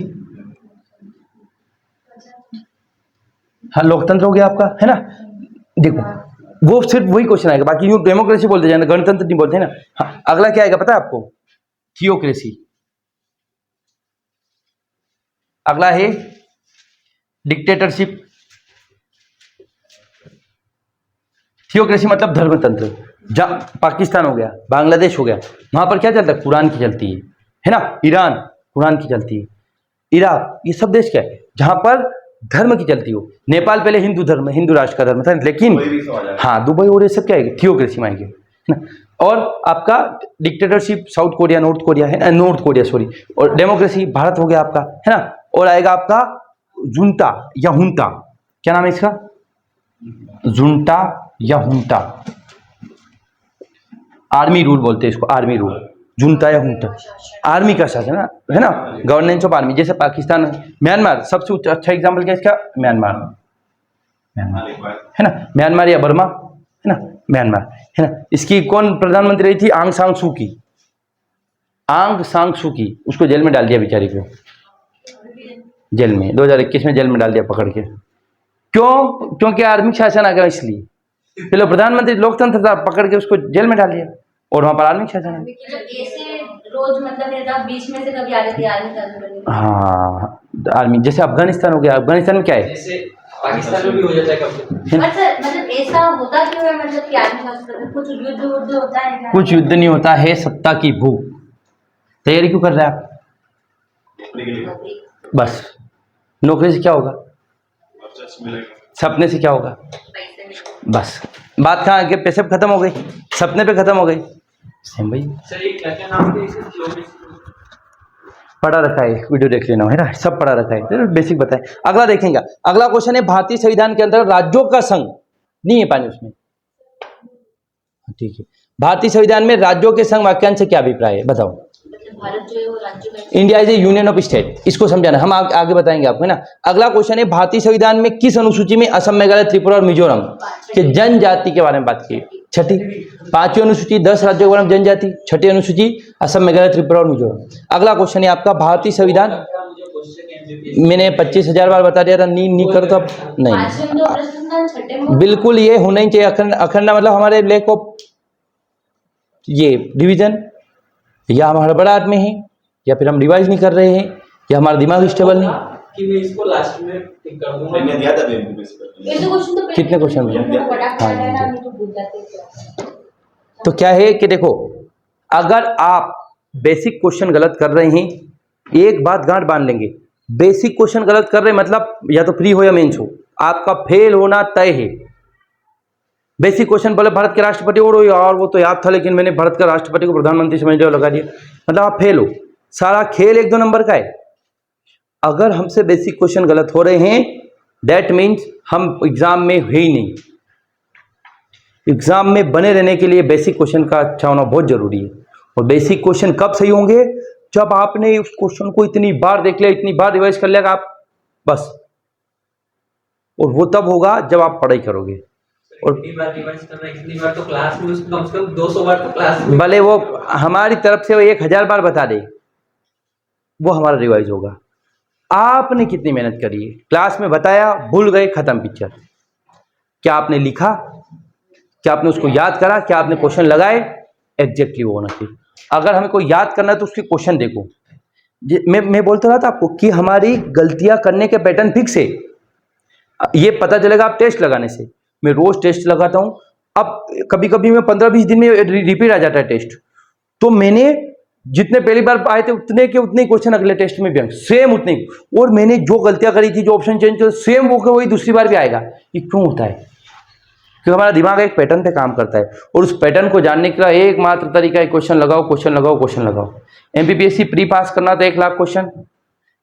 हाँ लोकतंत्र हो गया आपका, है ना। देखो वो सिर्फ वही क्वेश्चन आएगा, बाकी यूं डेमोक्रेसी बोलते जाना, गणतंत्र नहीं बोलते ना। हाँ, अगला क्या आएगा पता है आपको? थियोक्रेसी। अगला है डिक्टेटरशिप। थियोक्रेसी मतलब धर्मतंत्र, पाकिस्तान हो गया, बांग्लादेश हो गया, वहाँ पर क्या चलता है? कुरान की चलती है ना। ईरान कुरान की चलती है, इराक, ये सब देश क्या है जहाँ पर धर्म की चलती हो। नेपाल पहले हिंदू धर्म, हिंदू राष्ट्र का धर्म था, लेकिन हाँ दुबई और ये सब क्या है? थियोक्रेसी में आएंगे ना। और आपका dictatorship south Korea, north Korea है ना, नॉर्थ कोरिया सॉरी, और डेमोक्रेसी भारत हो गया आपका, है ना। और आएगा आपका जुंटा या हुंटा, क्या नाम है इसका? जुंटा या हुंटा, आर्मी रूल बोलते हैं इसको, आर्मी रूल, जुंटा या हुंटा, आर्मी का शासन है ना, गवर्नेंस ऑफ आर्मी। जैसे पाकिस्तान, म्यांमार सबसे अच्छा एग्जाम्पल क्या है इसका? म्यांमार है ना, म्यांमार या बर्मा है ना, म्यांमार है ना। इसकी कौन प्रधानमंत्री रही थी? आंग सांग सू की, आंग सांग सू की, उसको जेल में डाल दिया बेचारी को, जेल में 2021 में जेल में डाल दिया पकड़ के। क्यों? क्योंकि आर्मी शासन आ गया इसलिए। चलो प्रधानमंत्री लोकतंत्र था, पकड़ के उसको जेल में डाल दिया और वहां पर आर्मी शासन है। ऐसे रोज मतलब रहता, बीच में से कभी आ जाती आर्मी का। हाँ आर्मी, जैसे अफगानिस्तान हो गया, अफगानिस्तान में क्या है? जैसे पाकिस्तान में भी हो जाता है कभी। मतलब ऐसा होता क्यों है? मतलब कि आर्मी शासन, कुछ युद्ध वुद्ध होता है क्या? कुछ युद्ध नहीं होता है, सत्ता की भूख। तैयारी क्यों कर रहे हैं आप? बस नौकरी से क्या होगा? सपने से क्या होगा? बस बात कहाँ आगे? पैसे पे खत्म हो गई, सपने पे खत्म हो गई। सेम भाई सर ये क्या नाम है इसे? पढ़ा रखा है, वीडियो देख लेना है ना, सब पढ़ा रखा है, बेसिक बताएं। अगला देखेंगे, अगला क्वेश्चन है भारतीय संविधान के अंदर राज्यों का संघ, नहीं है पानी उसमें, ठीक है। भारतीय संविधान में राज्यों के संघ वाक्यांश से क्या अभिप्राय है? बताओ। भारत जो है वो राज्य का, India is A union of state, इसको समझाना, हम आगे बताएंगे आपको, है ना। अगला क्वेश्चन है भारतीय संविधान में किस अनुसूची में असम, मेघालय, त्रिपुरा और मिजोरम के जनजाति के बारे में बात की? छठी। पांचवी अनुसूची 10 राज्यों के बारे में जनजाति, छठी अनुसूची असम, मेघालय, त्रिपुरा और मिजोरम। अगला क्वेश्चन है आपका भारतीय संविधान, मैंने 25,000 बार बता दिया था, नहीं करो तो नहीं, बिल्कुल ये होना ही चाहिए। अखंड मतलब हमारे लैक ऑफ ये डिवीजन, या हम हड़बड़ाहट में हैं, या फिर हम रिवाइज नहीं कर रहे हैं, या हमारा दिमाग स्टेबल नहीं। कि मैं इसको लास्ट में टिक कर दूंगा। मैंने दिया था बेबी इस पर। कितने क्वेश्चन तो क्या है कि देखो, अगर आप बेसिक क्वेश्चन गलत कर रहे हैं, एक बात गांठ बांध लेंगे, बेसिक क्वेश्चन गलत कर रहे हैं मतलब या तो प्री हो या मेंस हो, आपका फेल होना तय है। बेसिक क्वेश्चन बोले भारत के राष्ट्रपति, और यार वो तो याद था लेकिन मैंने भारत का राष्ट्रपति को प्रधानमंत्री समझ लिया, लगा दिया, मतलब आप फेल हो। सारा खेल 1-2 नंबर का है। अगर हमसे बेसिक क्वेश्चन गलत हो रहे हैं, दैट मीन्स हम एग्जाम में है ही नहीं। एग्जाम में बने रहने के लिए बेसिक क्वेश्चन का अच्छा होना बहुत जरूरी है। और बेसिक क्वेश्चन कब सही होंगे? जब आपने उस क्वेश्चन को इतनी बार देख लिया, इतनी बार रिवाइज कर लिया कि आप बस, और वो तब होगा जब आप पढ़ाई करोगे। और इतनी बार रिवाइज करना, इतनी बार तो क्लास में उसको कम से कम 200 बार तो क्लास में, भले वो हमारी तरफ से वो 1000 बार बता दे, वो हमारा रिवाइज होगा। आपने कितनी मेहनत करी है, क्लास में बताया, भूल गए, खत्म पिक्चर। क्या आपने लिखा? क्या आपने उसको याद करा? क्या आपने क्वेश्चन लगाए? एग्जैक्टली वो होना चाहिए। अगर हमें कोई याद करना है तो उसके क्वेश्चन देखो। मैं बोलता रहा था आपको कि हमारी गलतियां करने के पैटर्न फिक्स है। ये पता चलेगा आप टेस्ट लगाने से। मैं रोज टेस्ट लगाता हूं, अब कभी कभी मैं 15-20 दिन में रिपीट आ जाता है टेस्ट, तो मैंने जितने पहली बार आए थे उतने के उतने क्वेश्चन अगले टेस्ट में भी आएंगे, सेम उतने। और मैंने जो गलतियां करी थी, जो ऑप्शन चेंज किया, सेम वो वही दूसरी बार भी आएगा। ये क्यों होता है? क्योंकि हमारा दिमाग एक पैटर्न पे काम करता है, और उस पैटर्न को जानने का एकमात्र तरीका है क्वेश्चन लगाओ, क्वेश्चन लगाओ, क्वेश्चन लगाओ। एमपीपीएससी प्री पास करना तो 1 लाख क्वेश्चन,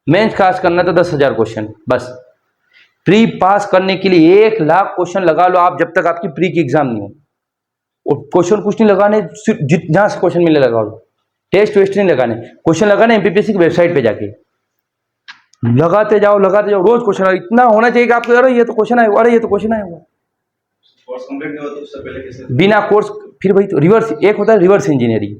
मेंस पास करना तो 10,000 क्वेश्चन। बस प्री पास करने के लिए 1 लाख क्वेश्चन लगा लो आप, जब तक आपकी प्री की एग्जाम नहीं हो। और क्वेश्चन कुछ नहीं लगाने, जहां से क्वेश्चन मिले लगा लो, टेस्ट वेस्ट नहीं लगाने, क्वेश्चन लगाने एमपीपीएससी की वेबसाइट पे जाके लगाते जाओ, रोज क्वेश्चन। इतना होना चाहिए कि आपको अरे ये तो क्वेश्चन आएगा, अरे ये तो क्वेश्चन आएगा। कोर्स कंप्लीट नहीं होता उससे पहले कैसे? बिना कोर्स, फिर वही तो रिवर्स, एक होता है रिवर्स इंजीनियरिंग,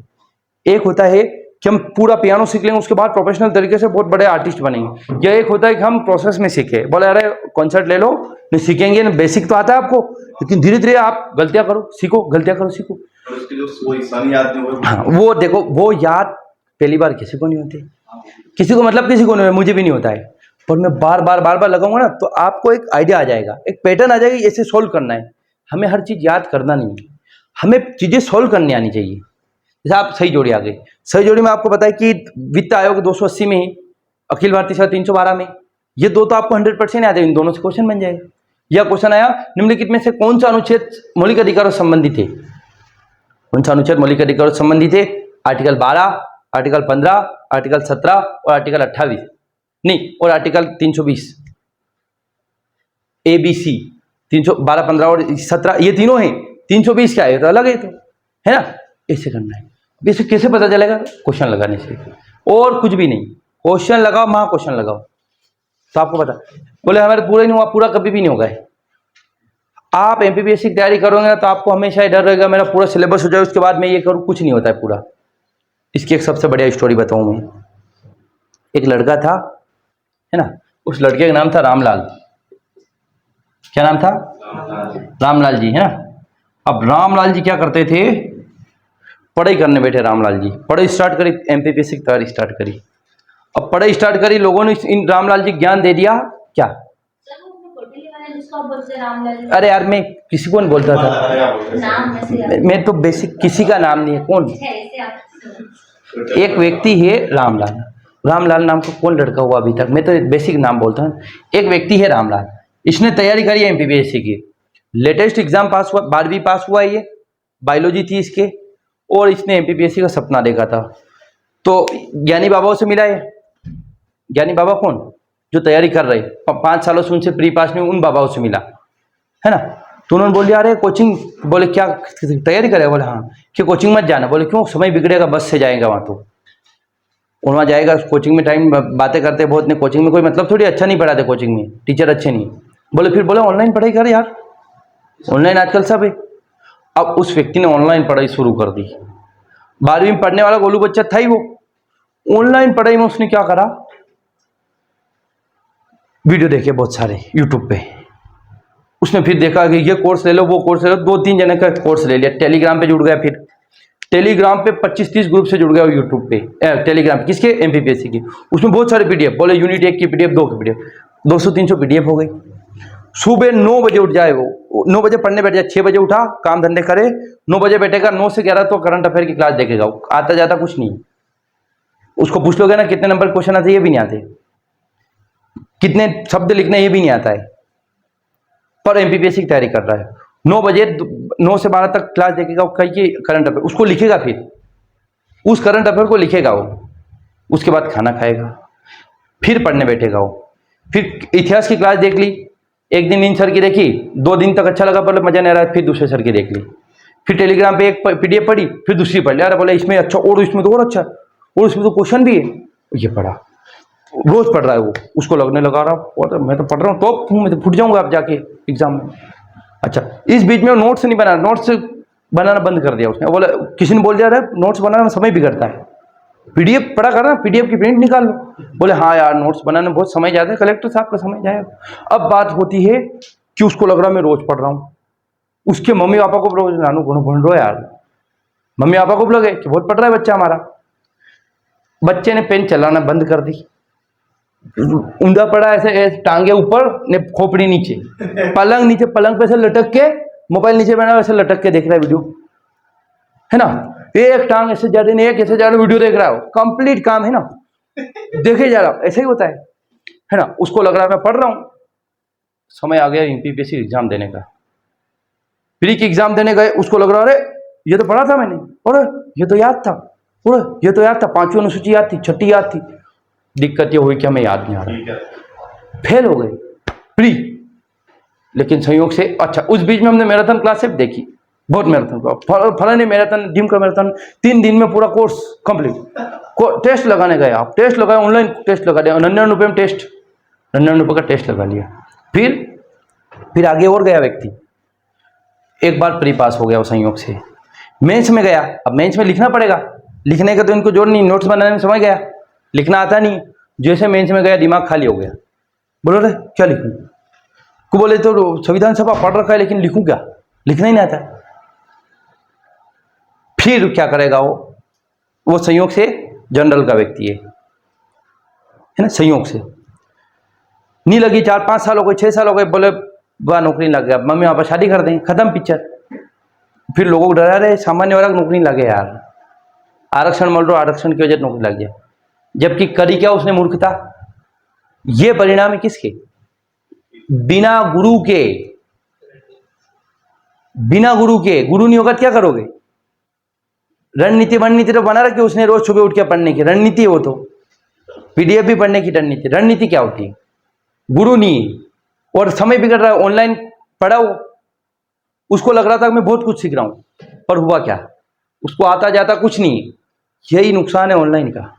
एक होता है कि हम पूरा पियानो सीख लेंगे, उसके बाद प्रोफेशनल तरीके से बहुत बड़े आर्टिस्ट बनेंगे। या एक होता है कि हम प्रोसेस में सीखे, बोले अरे कॉन्सर्ट ले लो, नहीं सीखेंगे ना, बेसिक तो आता है आपको, लेकिन धीरे धीरे आप गलतियां करो, सीखो, गलतियां करो, सीखो। और उसकी जो वो इंसान याद नहीं, वो हाँ, वो देखो, वो याद पहली बार किसी को नहीं होती, किसी को मतलब किसी को नहीं, मुझे भी नहीं होता है, पर मैं बार बार लगाऊंगा ना, तो आपको एक आइडिया आ जाएगा, एक पैटर्न आ जाएगा, ऐसे सोल्व करना है। हमें हर चीज याद करना नहीं है, हमें चीज़ें सॉल्व करनी आनी चाहिए। जैसे आप सही जोड़ी आ गई, सही जोड़ी में आपको पता है कि वित्त आयोग 280 में ही, अखिल भारतीय सेवा 312 में, ये दो तो आपको 100% याद है, इन दोनों से क्वेश्चन बन जाएगा। या क्वेश्चन आया निम्नलिखित में से कौन सा अनुच्छेद मौलिक अधिकारों से संबंधित है, कौन सा अनुच्छेद मौलिक अधिकारों से संबंधित है? आर्टिकल 12, आर्टिकल 15, आर्टिकल 17 और आर्टिकल 28 नहीं, और आर्टिकल 320 ABC 312, 15 और 17 ये तीनों हैं। 320 क्या है? तो अलग है, तो है ना, ऐसे करना है। इसे कैसे पता चलेगा? क्वेश्चन लगाने से, और कुछ भी नहीं। क्वेश्चन लगाओ, वहां क्वेश्चन लगाओ तो आपको पता। बोले हमारे पूरा नहीं हुआ, पूरा कभी भी नहीं होगा। आप एमपीपीएससी की तैयारी करोगे ना तो आपको हमेशा ही डर रहेगा मेरा पूरा सिलेबस हो जाए उसके बाद मैं ये करूँ, कुछ नहीं होता है पूरा। इसकी एक सबसे बढ़िया स्टोरी बताऊं मैं। एक लड़का था, है ना, उस लड़के का नाम था रामलाल। क्या नाम था? रामलाल जी, है ना। अब रामलाल जी क्या करते थे? पढ़ाई करने बैठे रामलाल जी, पढ़ाई स्टार्ट करी, एमपीपीएससी की तैयारी स्टार्ट करी। अब पढ़ाई स्टार्ट करी, लोगों ने इन रामलाल जी ज्ञान दे दिया। क्या? अरे यार मैं किसी को नहीं बोलता था, मैं तो बेसिक किसी का नाम नहीं है। कौन? एक व्यक्ति है रामलाल। रामलाल नाम का कौन लड़का हुआ अभी तक? मैं तो बेसिक नाम बोलता हूँ। एक व्यक्ति है रामलाल, इसने तैयारी करी है एमपीपीएससी की। लेटेस्ट एग्जाम पास हुआ, 12वीं पास हुआ। ये बायोलॉजी थी इसके, और इसने एमपीपीएससी का सपना देखा था। तो ज्ञानी बाबाओं से मिला है। ज्ञानी बाबा कौन? जो तैयारी कर रहे 5 सालों से उनसे प्री पास में, उन बाबाओं से मिला, है ना। तो उन्होंने बोल दिया अरे कोचिंग, बोले क्या तैयारी करेगा? बोले हाँ। कि कोचिंग मत जाना। बोले क्यों? समय बिगड़ेगा, बस से जाएगा वहाँ। तो वहाँ जाएगा, कोचिंग में टाइम बातें करते बहुत ने, कोचिंग में कोई मतलब थोड़ी, अच्छा नहीं पढ़ाते कोचिंग में, टीचर अच्छे नहीं। बोले फिर बोले ऑनलाइन पढ़ाई कर यार, ऑनलाइन आजकल सब है। अब उस व्यक्ति ने ऑनलाइन पढ़ाई शुरू कर दी। 12वीं में पढ़ने वाला गोलू बच्चा था ही वो। ऑनलाइन पढ़ाई में उसने क्या करा? वीडियो देखे बहुत सारे यूट्यूब पे। उसने फिर देखा कि ये कोर्स ले लो, वो कोर्स ले लो, 2-3 जने का कोर्स ले लिया। टेलीग्राम पे जुड़ गया, फिर टेलीग्राम पे 25-30 ग्रुप से जुड़ गया यूट्यूब पे। टेलीग्राम किसके? एमपीपीएससी की। उसमें बहुत सारे पीडीएफ, बोले यूनिट 1 की पीडीएफ, 2 की पीडीएफ, 200-300 पीडीएफ हो गई। सुबह 9 बजे उठ जाए वो, 9 बजे पढ़ने बैठ जाए, 6 बजे उठा, काम धंधे करे, 9 बजे बैठेगा, 9 से 11 तो करंट अफेयर की क्लास देखेगा। आता जाता कुछ नहीं। उसको पूछ लोगे ना कितने नंबर क्वेश्चन आते, ये भी नहीं आते, कितने शब्द लिखने, ये भी नहीं आता है, पर एमपीपीएससी की तैयारी कर रहा है। 9 बजे 9 से 12 तक क्लास देखेगा, कई करंट अफेयर उसको लिखेगा, फिर उस करंट अफेयर को लिखेगा वो। उसके बाद खाना खाएगा, फिर पढ़ने बैठेगा वो। फिर इतिहास की क्लास देख ली, एक दिन इन सर की देखी, 2 दिन तक अच्छा लगा, पर मजा नहीं आ रहा, फिर दूसरे सर की देख ली। फिर टेलीग्राम पे एक पीडीएफ पढ़ी, फिर दूसरी पढ़ लिया, अरे बोले इसमें अच्छा, और इसमें तो और अच्छा, और इसमें तो क्वेश्चन भी है, ये पढ़ा। रोज पढ़ रहा है वो, उसको लगने लगा रहा मैं तो पढ़ रहा हूँ, तो मैं तो फुट जाऊंगा अब जाके एग्जाम में। अच्छा, इस बीच में नोट्स नहीं बना, नोट्स बनाना बंद कर दिया उसने। बोला, किसी ने बोल दिया अरे नोट्स बनाने में समय बिगड़ता है, पीडीएफ पढ़ा करना, पीडीएफ की प्रिंट निकाल लो। बोले हाँ यार, नोट्स बनाने में बहुत समय जाता है, कलेक्टर साहब का समय जाएगा। अब बात होती है कि उसको लग रहा मैं रोज पढ़ रहा हूँ। उसके मम्मी पापा को रोज नानू गुण भूल रहा यार, मम्मी पापा को लगे कि बहुत पढ़ रहा है बच्चा हमारा। बच्चे ने पेन चलाना बंद कर दी, ऊंधा पड़ा ऐसे टांगे ऊपर ने खोपड़ी नीचे, पलंग नीचे, पलंग पे से लटक के, मोबाइल नीचे बना वैसे लटक के देख रहा है वीडियो, है ना। एक टांग ऐसे जा रही, एक ऐसे जा रहा, वीडियो देख रहा हो, कंप्लीट काम है ना, देखे जा रहा, ऐसे ही होता है ना। उसको लग रहा है मैं पढ़ रहा हूँ। समय आ गया एमपीपीएससी एग्जाम देने का, प्री की एग्जाम देने गए, उसको लग रहा अरे ये तो पढ़ा था मैंने, और ये तो याद था, और ये तो याद था, 5वीं अनुसूची याद थी, 6ठी याद थी। दिक्कत ये हुई कि हमें याद नहीं आ रहा, फेल हो गए प्री। लेकिन संयोग से अच्छा, उस बीच में हमने मैराथन क्लास सिर्फ देखी, बहुत मैराथन का, फलाने मैराथन, जिम का मैराथन, 3 दिन में पूरा कोर्स कंप्लीट। टेस्ट लगाने गए, आप टेस्ट लगाए, ऑनलाइन टेस्ट लगा दिया, 99 रुपये में टेस्ट, 99 रुपये का टेस्ट लगा लिया। फिर आगे और गया व्यक्ति, एक बार प्री पास हो गया वो संयोग से। मेंस में गया, अब मेंस में लिखना पड़ेगा, लिखने का तो इनको जोड़ नहीं, नोट्स बनाने में समय गया, लिखना आता नहीं। जैसे मेंस में गया दिमाग खाली हो गया, बोलो रे क्या लिखूं, को बोले तो संविधान सभा पढ़ रखा है लेकिन लिखूं क्या, लिखना ही नहीं आता। फिर क्या करेगा वो संयोग से जनरल का व्यक्ति है ना, संयोग से नहीं लगी, 4-5 साल हो गए, 6 साल हो गए, बोले वाह नौकरी लग गया, मम्मी पापा शादी कर दें, खत्म पिक्चर। फिर लोगों को डरा रहे सामान्य वर्ग नौकरी नहीं लगे यार, आरक्षण मिल रहा, आरक्षण की वजह से नौकरी लग जाए, जबकि करी क्या उसने, मूर्खता। ये परिणाम है किसके? बिना गुरु के, बिना गुरु के। गुरु नहीं होगा क्या करोगे? रणनीति रणनीति तो बना रखी उसने, रोज सुबह उठ के पढ़ने की रणनीति, वो तो पीडीएफ भी पढ़ने की रणनीति। रणनीति क्या होती है? गुरु नहीं। और समय बिगड़ रहा है, ऑनलाइन पढ़ाओ, उसको लग रहा था कि मैं बहुत कुछ सीख रहा हूं, पर हुआ क्या? उसको आता जाता कुछ नहीं। यही नुकसान है ऑनलाइन का।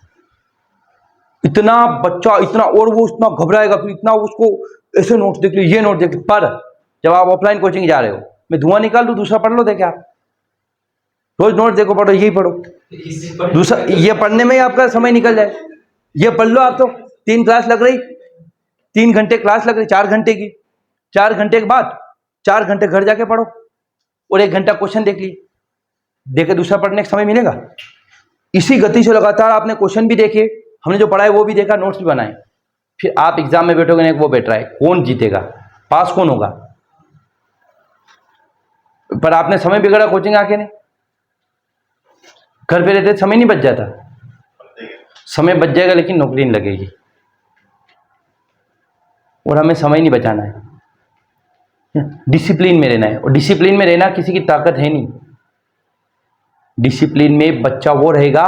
इतना बच्चा इतना, और वो इतना घबराएगा, फिर इतना उसको ऐसे नोट्स देख लो, ये नोट देख लो। पर जब आप ऑफलाइन कोचिंग जा रहे हो, मैं धुआं निकाल दूं, दूसरा पढ़ लो, देखे आप रोज नोट देखो, पढ़ो, यही पढ़ो, दूसरा ये पढ़ने में ही आपका समय निकल जाए। ये पढ़ लो आप, तो 3 क्लास लग रही, 3 घंटे क्लास लग रही, 4 घंटे की, 4 घंटे के बाद 4 घंटे घर जाके पढ़ो, और 1 घंटा क्वेश्चन देख लिए, देखे दूसरा पढ़ने का समय मिलेगा। इसी गति से लगातार आपने क्वेश्चन भी देखे, हमने जो पढ़ा है वो भी देखा, नोट्स भी बनाए, फिर आप एग्जाम में बैठोगे, नहीं वो बैठ रहा है, कौन जीतेगा? पास कौन होगा? पर आपने समय बिगड़ा कोचिंग आके, नहीं घर पे रहते समय नहीं बच जाता, समय बच जाएगा लेकिन नौकरी नहीं लगेगी। और हमें समय नहीं बचाना है, डिसिप्लिन में रहना है। और डिसिप्लिन में रहना किसी की ताकत है नहीं। डिसिप्लिन में बच्चा वो रहेगा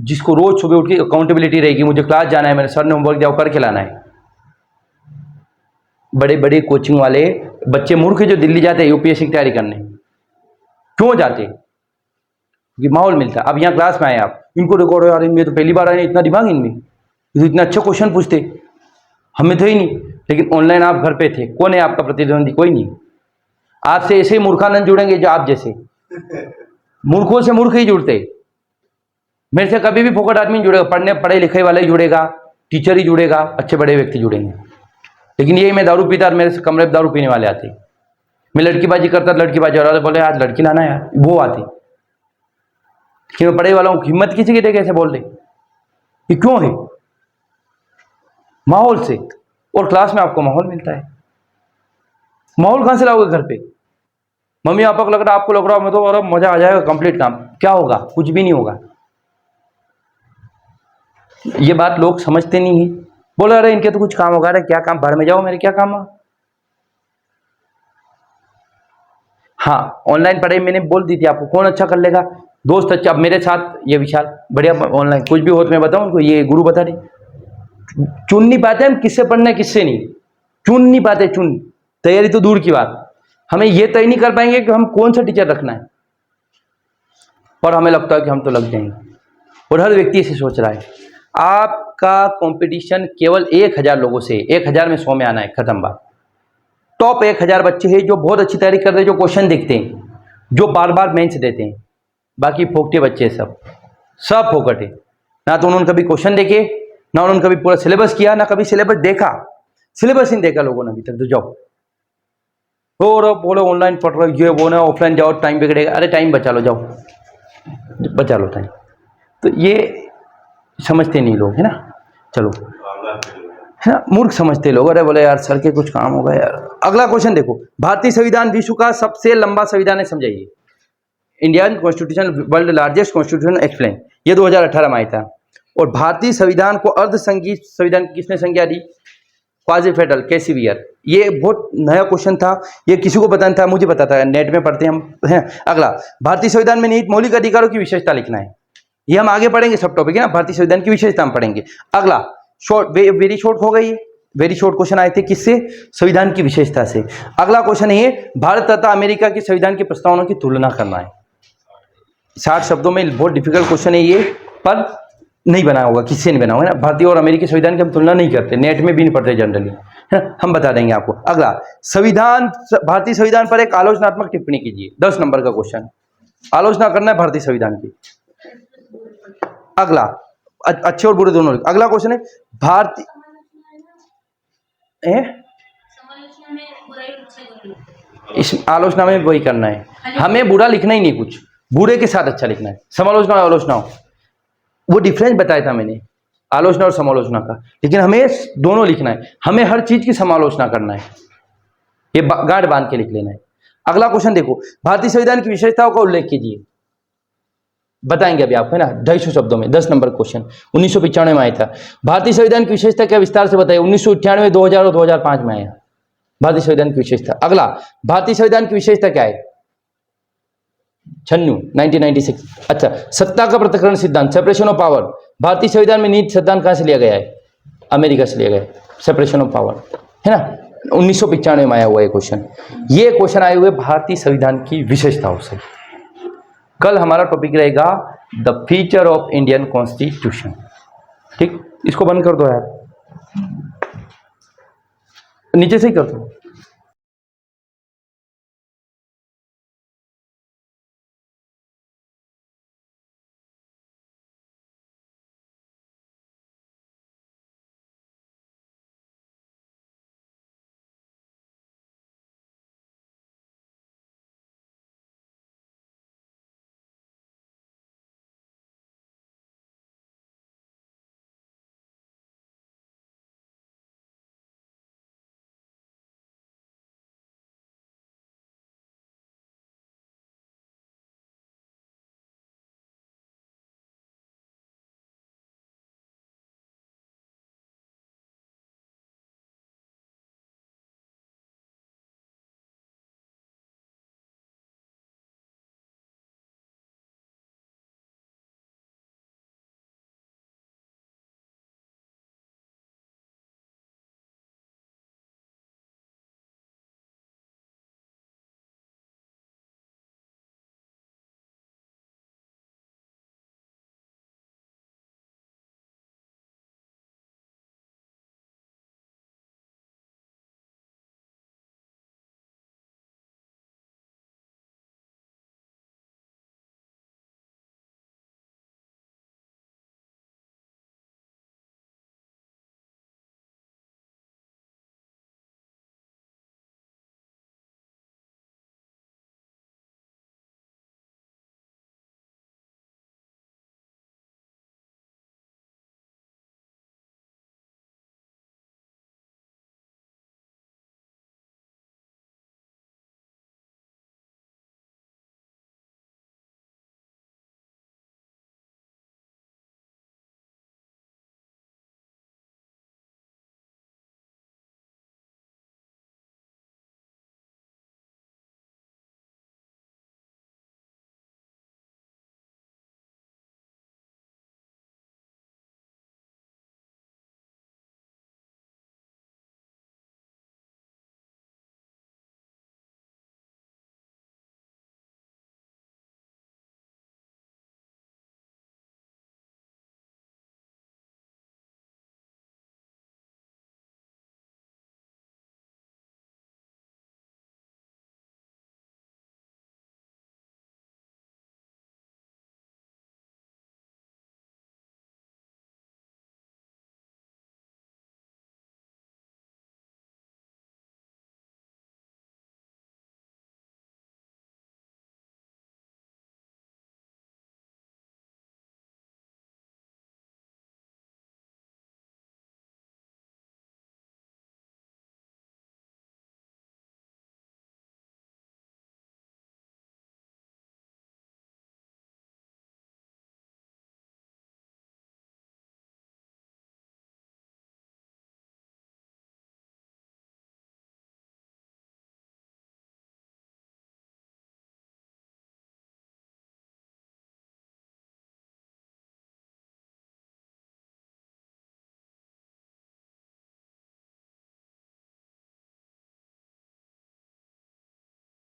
जिसको रोज सुबह उठ के अकाउंटेबिलिटी रहेगी, मुझे क्लास जाना है, मेरे सर ने होमवर्क दिया करके लाना है। बड़े बड़े कोचिंग वाले बच्चे मूर्ख जो दिल्ली जाते हैं यूपीएससी की तैयारी करने, क्यों जाते? क्योंकि माहौल मिलता है। अब यहाँ क्लास में आए आप, इनको रिकॉर्ड हो यार, इनमें तो पहली बार आए, इतना दिमाग इनमें, तो इतना अच्छा क्वेश्चन पूछते, हमें तो ही नहीं। लेकिन ऑनलाइन आप घर पे थे, कौन है आपका प्रतिद्वंदी? कोई नहीं। आपसे ऐसे ही मूर्खानंद जुड़ेंगे जो आप जैसे मूर्खों से मूर्ख ही जुड़ते। मेरे से कभी भी फोकट आदमी जुड़ेगा, पढ़े लिखे वाला ही जुड़ेगा, टीचर ही जुड़ेगा, अच्छे बड़े व्यक्ति जुड़ेंगे। लेकिन यही मैं दारू पीता और मेरे से कमरे में दारू पीने वाले आते, मैं लड़कीबाजी करता, लड़कीबाजी वाले बोले आज लड़की लाना यार, वो आती। कि मैं पढ़े वाला हूँ, हिम्मत किसी की देखे ऐसे बोल रहे, ये क्यों है? माहौल से। और क्लास में आपको माहौल मिलता है, माहौल कहां से लाओगे घर पे? मम्मी पापा को लग रहा, आपको लग रहा मैं तो और मजा आ जाएगा, कंप्लीट काम, क्या होगा? कुछ भी नहीं होगा। ये बात लोग समझते नहीं है। बोला अरे इनके तो कुछ काम होगा, अरे क्या काम, बाहर में जाओ, मेरे क्या काम है। हाँ, ऑनलाइन पढ़ाई मैंने बोल दी थी आपको, कौन अच्छा कर लेगा? दोस्त अच्छा। अब मेरे साथ ये विशाल बढ़िया ऑनलाइन, कुछ भी हो तो मैं बताऊं उनको, ये गुरु बता रही, चुन नहीं पाते हम किससे पढ़ना है किससे नहीं, चुन नहीं पाते। तैयारी तो दूर की बात, हमें ये तय नहीं कर पाएंगे कि हम कौन सा टीचर रखना है, पर हमें लगता है कि हम तो लग जाएंगे। और हर व्यक्ति इसे सोच रहा है। आपका कंपटीशन केवल 1000 लोगों से, 1000 में 100 में आना है, खत्म बात। टॉप 1000 बच्चे हैं जो बहुत अच्छी तैयारी कर रहे हैं, जो क्वेश्चन देखते हैं, जो बार बार मेंस देते हैं। बाकी फोकटे बच्चे सब फोकट है। ना तो उन्होंने कभी क्वेश्चन देखे, ना उन्होंने कभी पूरा सिलेबस किया, ना कभी सिलेबस देखा। सिलेबस नहीं देखा लोगों ने अभी तक। तो जाओ और बोलो ऑनलाइन पढ़ रहे हो, ये वो ना, ऑफलाइन जाओ टाइम बिगड़ेगा। अरे टाइम बचा लो, जाओ बचा लो टाइम। तो ये समझते नहीं लोग, है ना। चलो, है ना, मूर्ख समझते लोग। अरे बोले यार सर के कुछ काम होगा यार। अगला क्वेश्चन देखो, भारतीय संविधान विश्व का सबसे लंबा संविधान है, समझाइए। Indian constitution world largest constitution explain, ये 2018 में आया था। और भारतीय संविधान को अर्ध संघीय संविधान किसने संज्ञा दी? Quasi federal, कैसिवियर। ये बहुत नया क्वेश्चन था, ये किसी को पता नहीं था, मुझे पता था, नेट में पढ़ते हम हैं। अगला, भारतीय संविधान में निहित मौलिक अधिकारों की विशेषता लिखना है। ये हम आगे पढ़ेंगे, सब टॉपिक है ना, भारतीय संविधान की विशेषता हम पढ़ेंगे। अगला शॉर्ट, वेरी शॉर्ट हो गई, वेरी शॉर्ट क्वेश्चन आए थे किससे? संविधान की विशेषता से। अगला क्वेश्चन है भारत तथा अमेरिका के संविधान की प्रस्तावनाओं की तुलना करना है। 60 शब्दों में, बहुत डिफिकल्ट क्वेश्चन है ये, पर नहीं बना होगा, किससे नहीं बना होगा ना। भारतीय और अमेरिकी संविधान की हम तुलना नहीं करते, नेट में भी नहीं पढ़ते जनरली, है ना, हम बता देंगे आपको। अगला, संविधान, भारतीय संविधान पर एक आलोचनात्मक टिप्पणी कीजिए। 10 नंबर का क्वेश्चन, आलोचना करना है भारतीय संविधान की। अगला, अच्छे और बुरे दोनों। अगला क्वेश्चन है भारतीय इस आलोचना में वही करना है, हमें बुरा लिखना ही नहीं, कुछ बुरे के साथ अच्छा लिखना है। समालोचना और आलोचना, वो डिफरेंस बताया था मैंने, आलोचना और समालोचना का। लेकिन हमें दोनों लिखना है, हमें हर चीज की समालोचना करना है, ये गांठ बांध के लिख लेना है। अगला क्वेश्चन देखो, भारतीय संविधान की विशेषताओं का उल्लेख कीजिए। बताएंगे अभी आप, है ना, 250 शब्दों में। 10 नंबर क्वेश्चन 1995 में आया था। भारतीय संविधान की विशेषता क्या, विस्तार से बताइए। 1998, 2000 और 2005 में आया भारतीय संविधान की विशेषता। अगला, भारतीय संविधान की विशेषता क्या है? 1996। अच्छा, सत्ता का पृथक्करण सिद्धांत, सेपरेशन ऑफ पावर। भारतीय संविधान में नीति सिद्धांत कहां से लिया गया है? अमेरिका से लिया गया है, सेपरेशन ऑफ पावर, है ना। 1995 में आया हुआ है क्वेश्चन। ये क्वेश्चन आए हुए भारतीय संविधान की विशेषताओं से। कल हमारा टॉपिक रहेगा the feature of Indian constitution. ठीक, इसको बंद कर दो यार, नीचे से ही कर दो।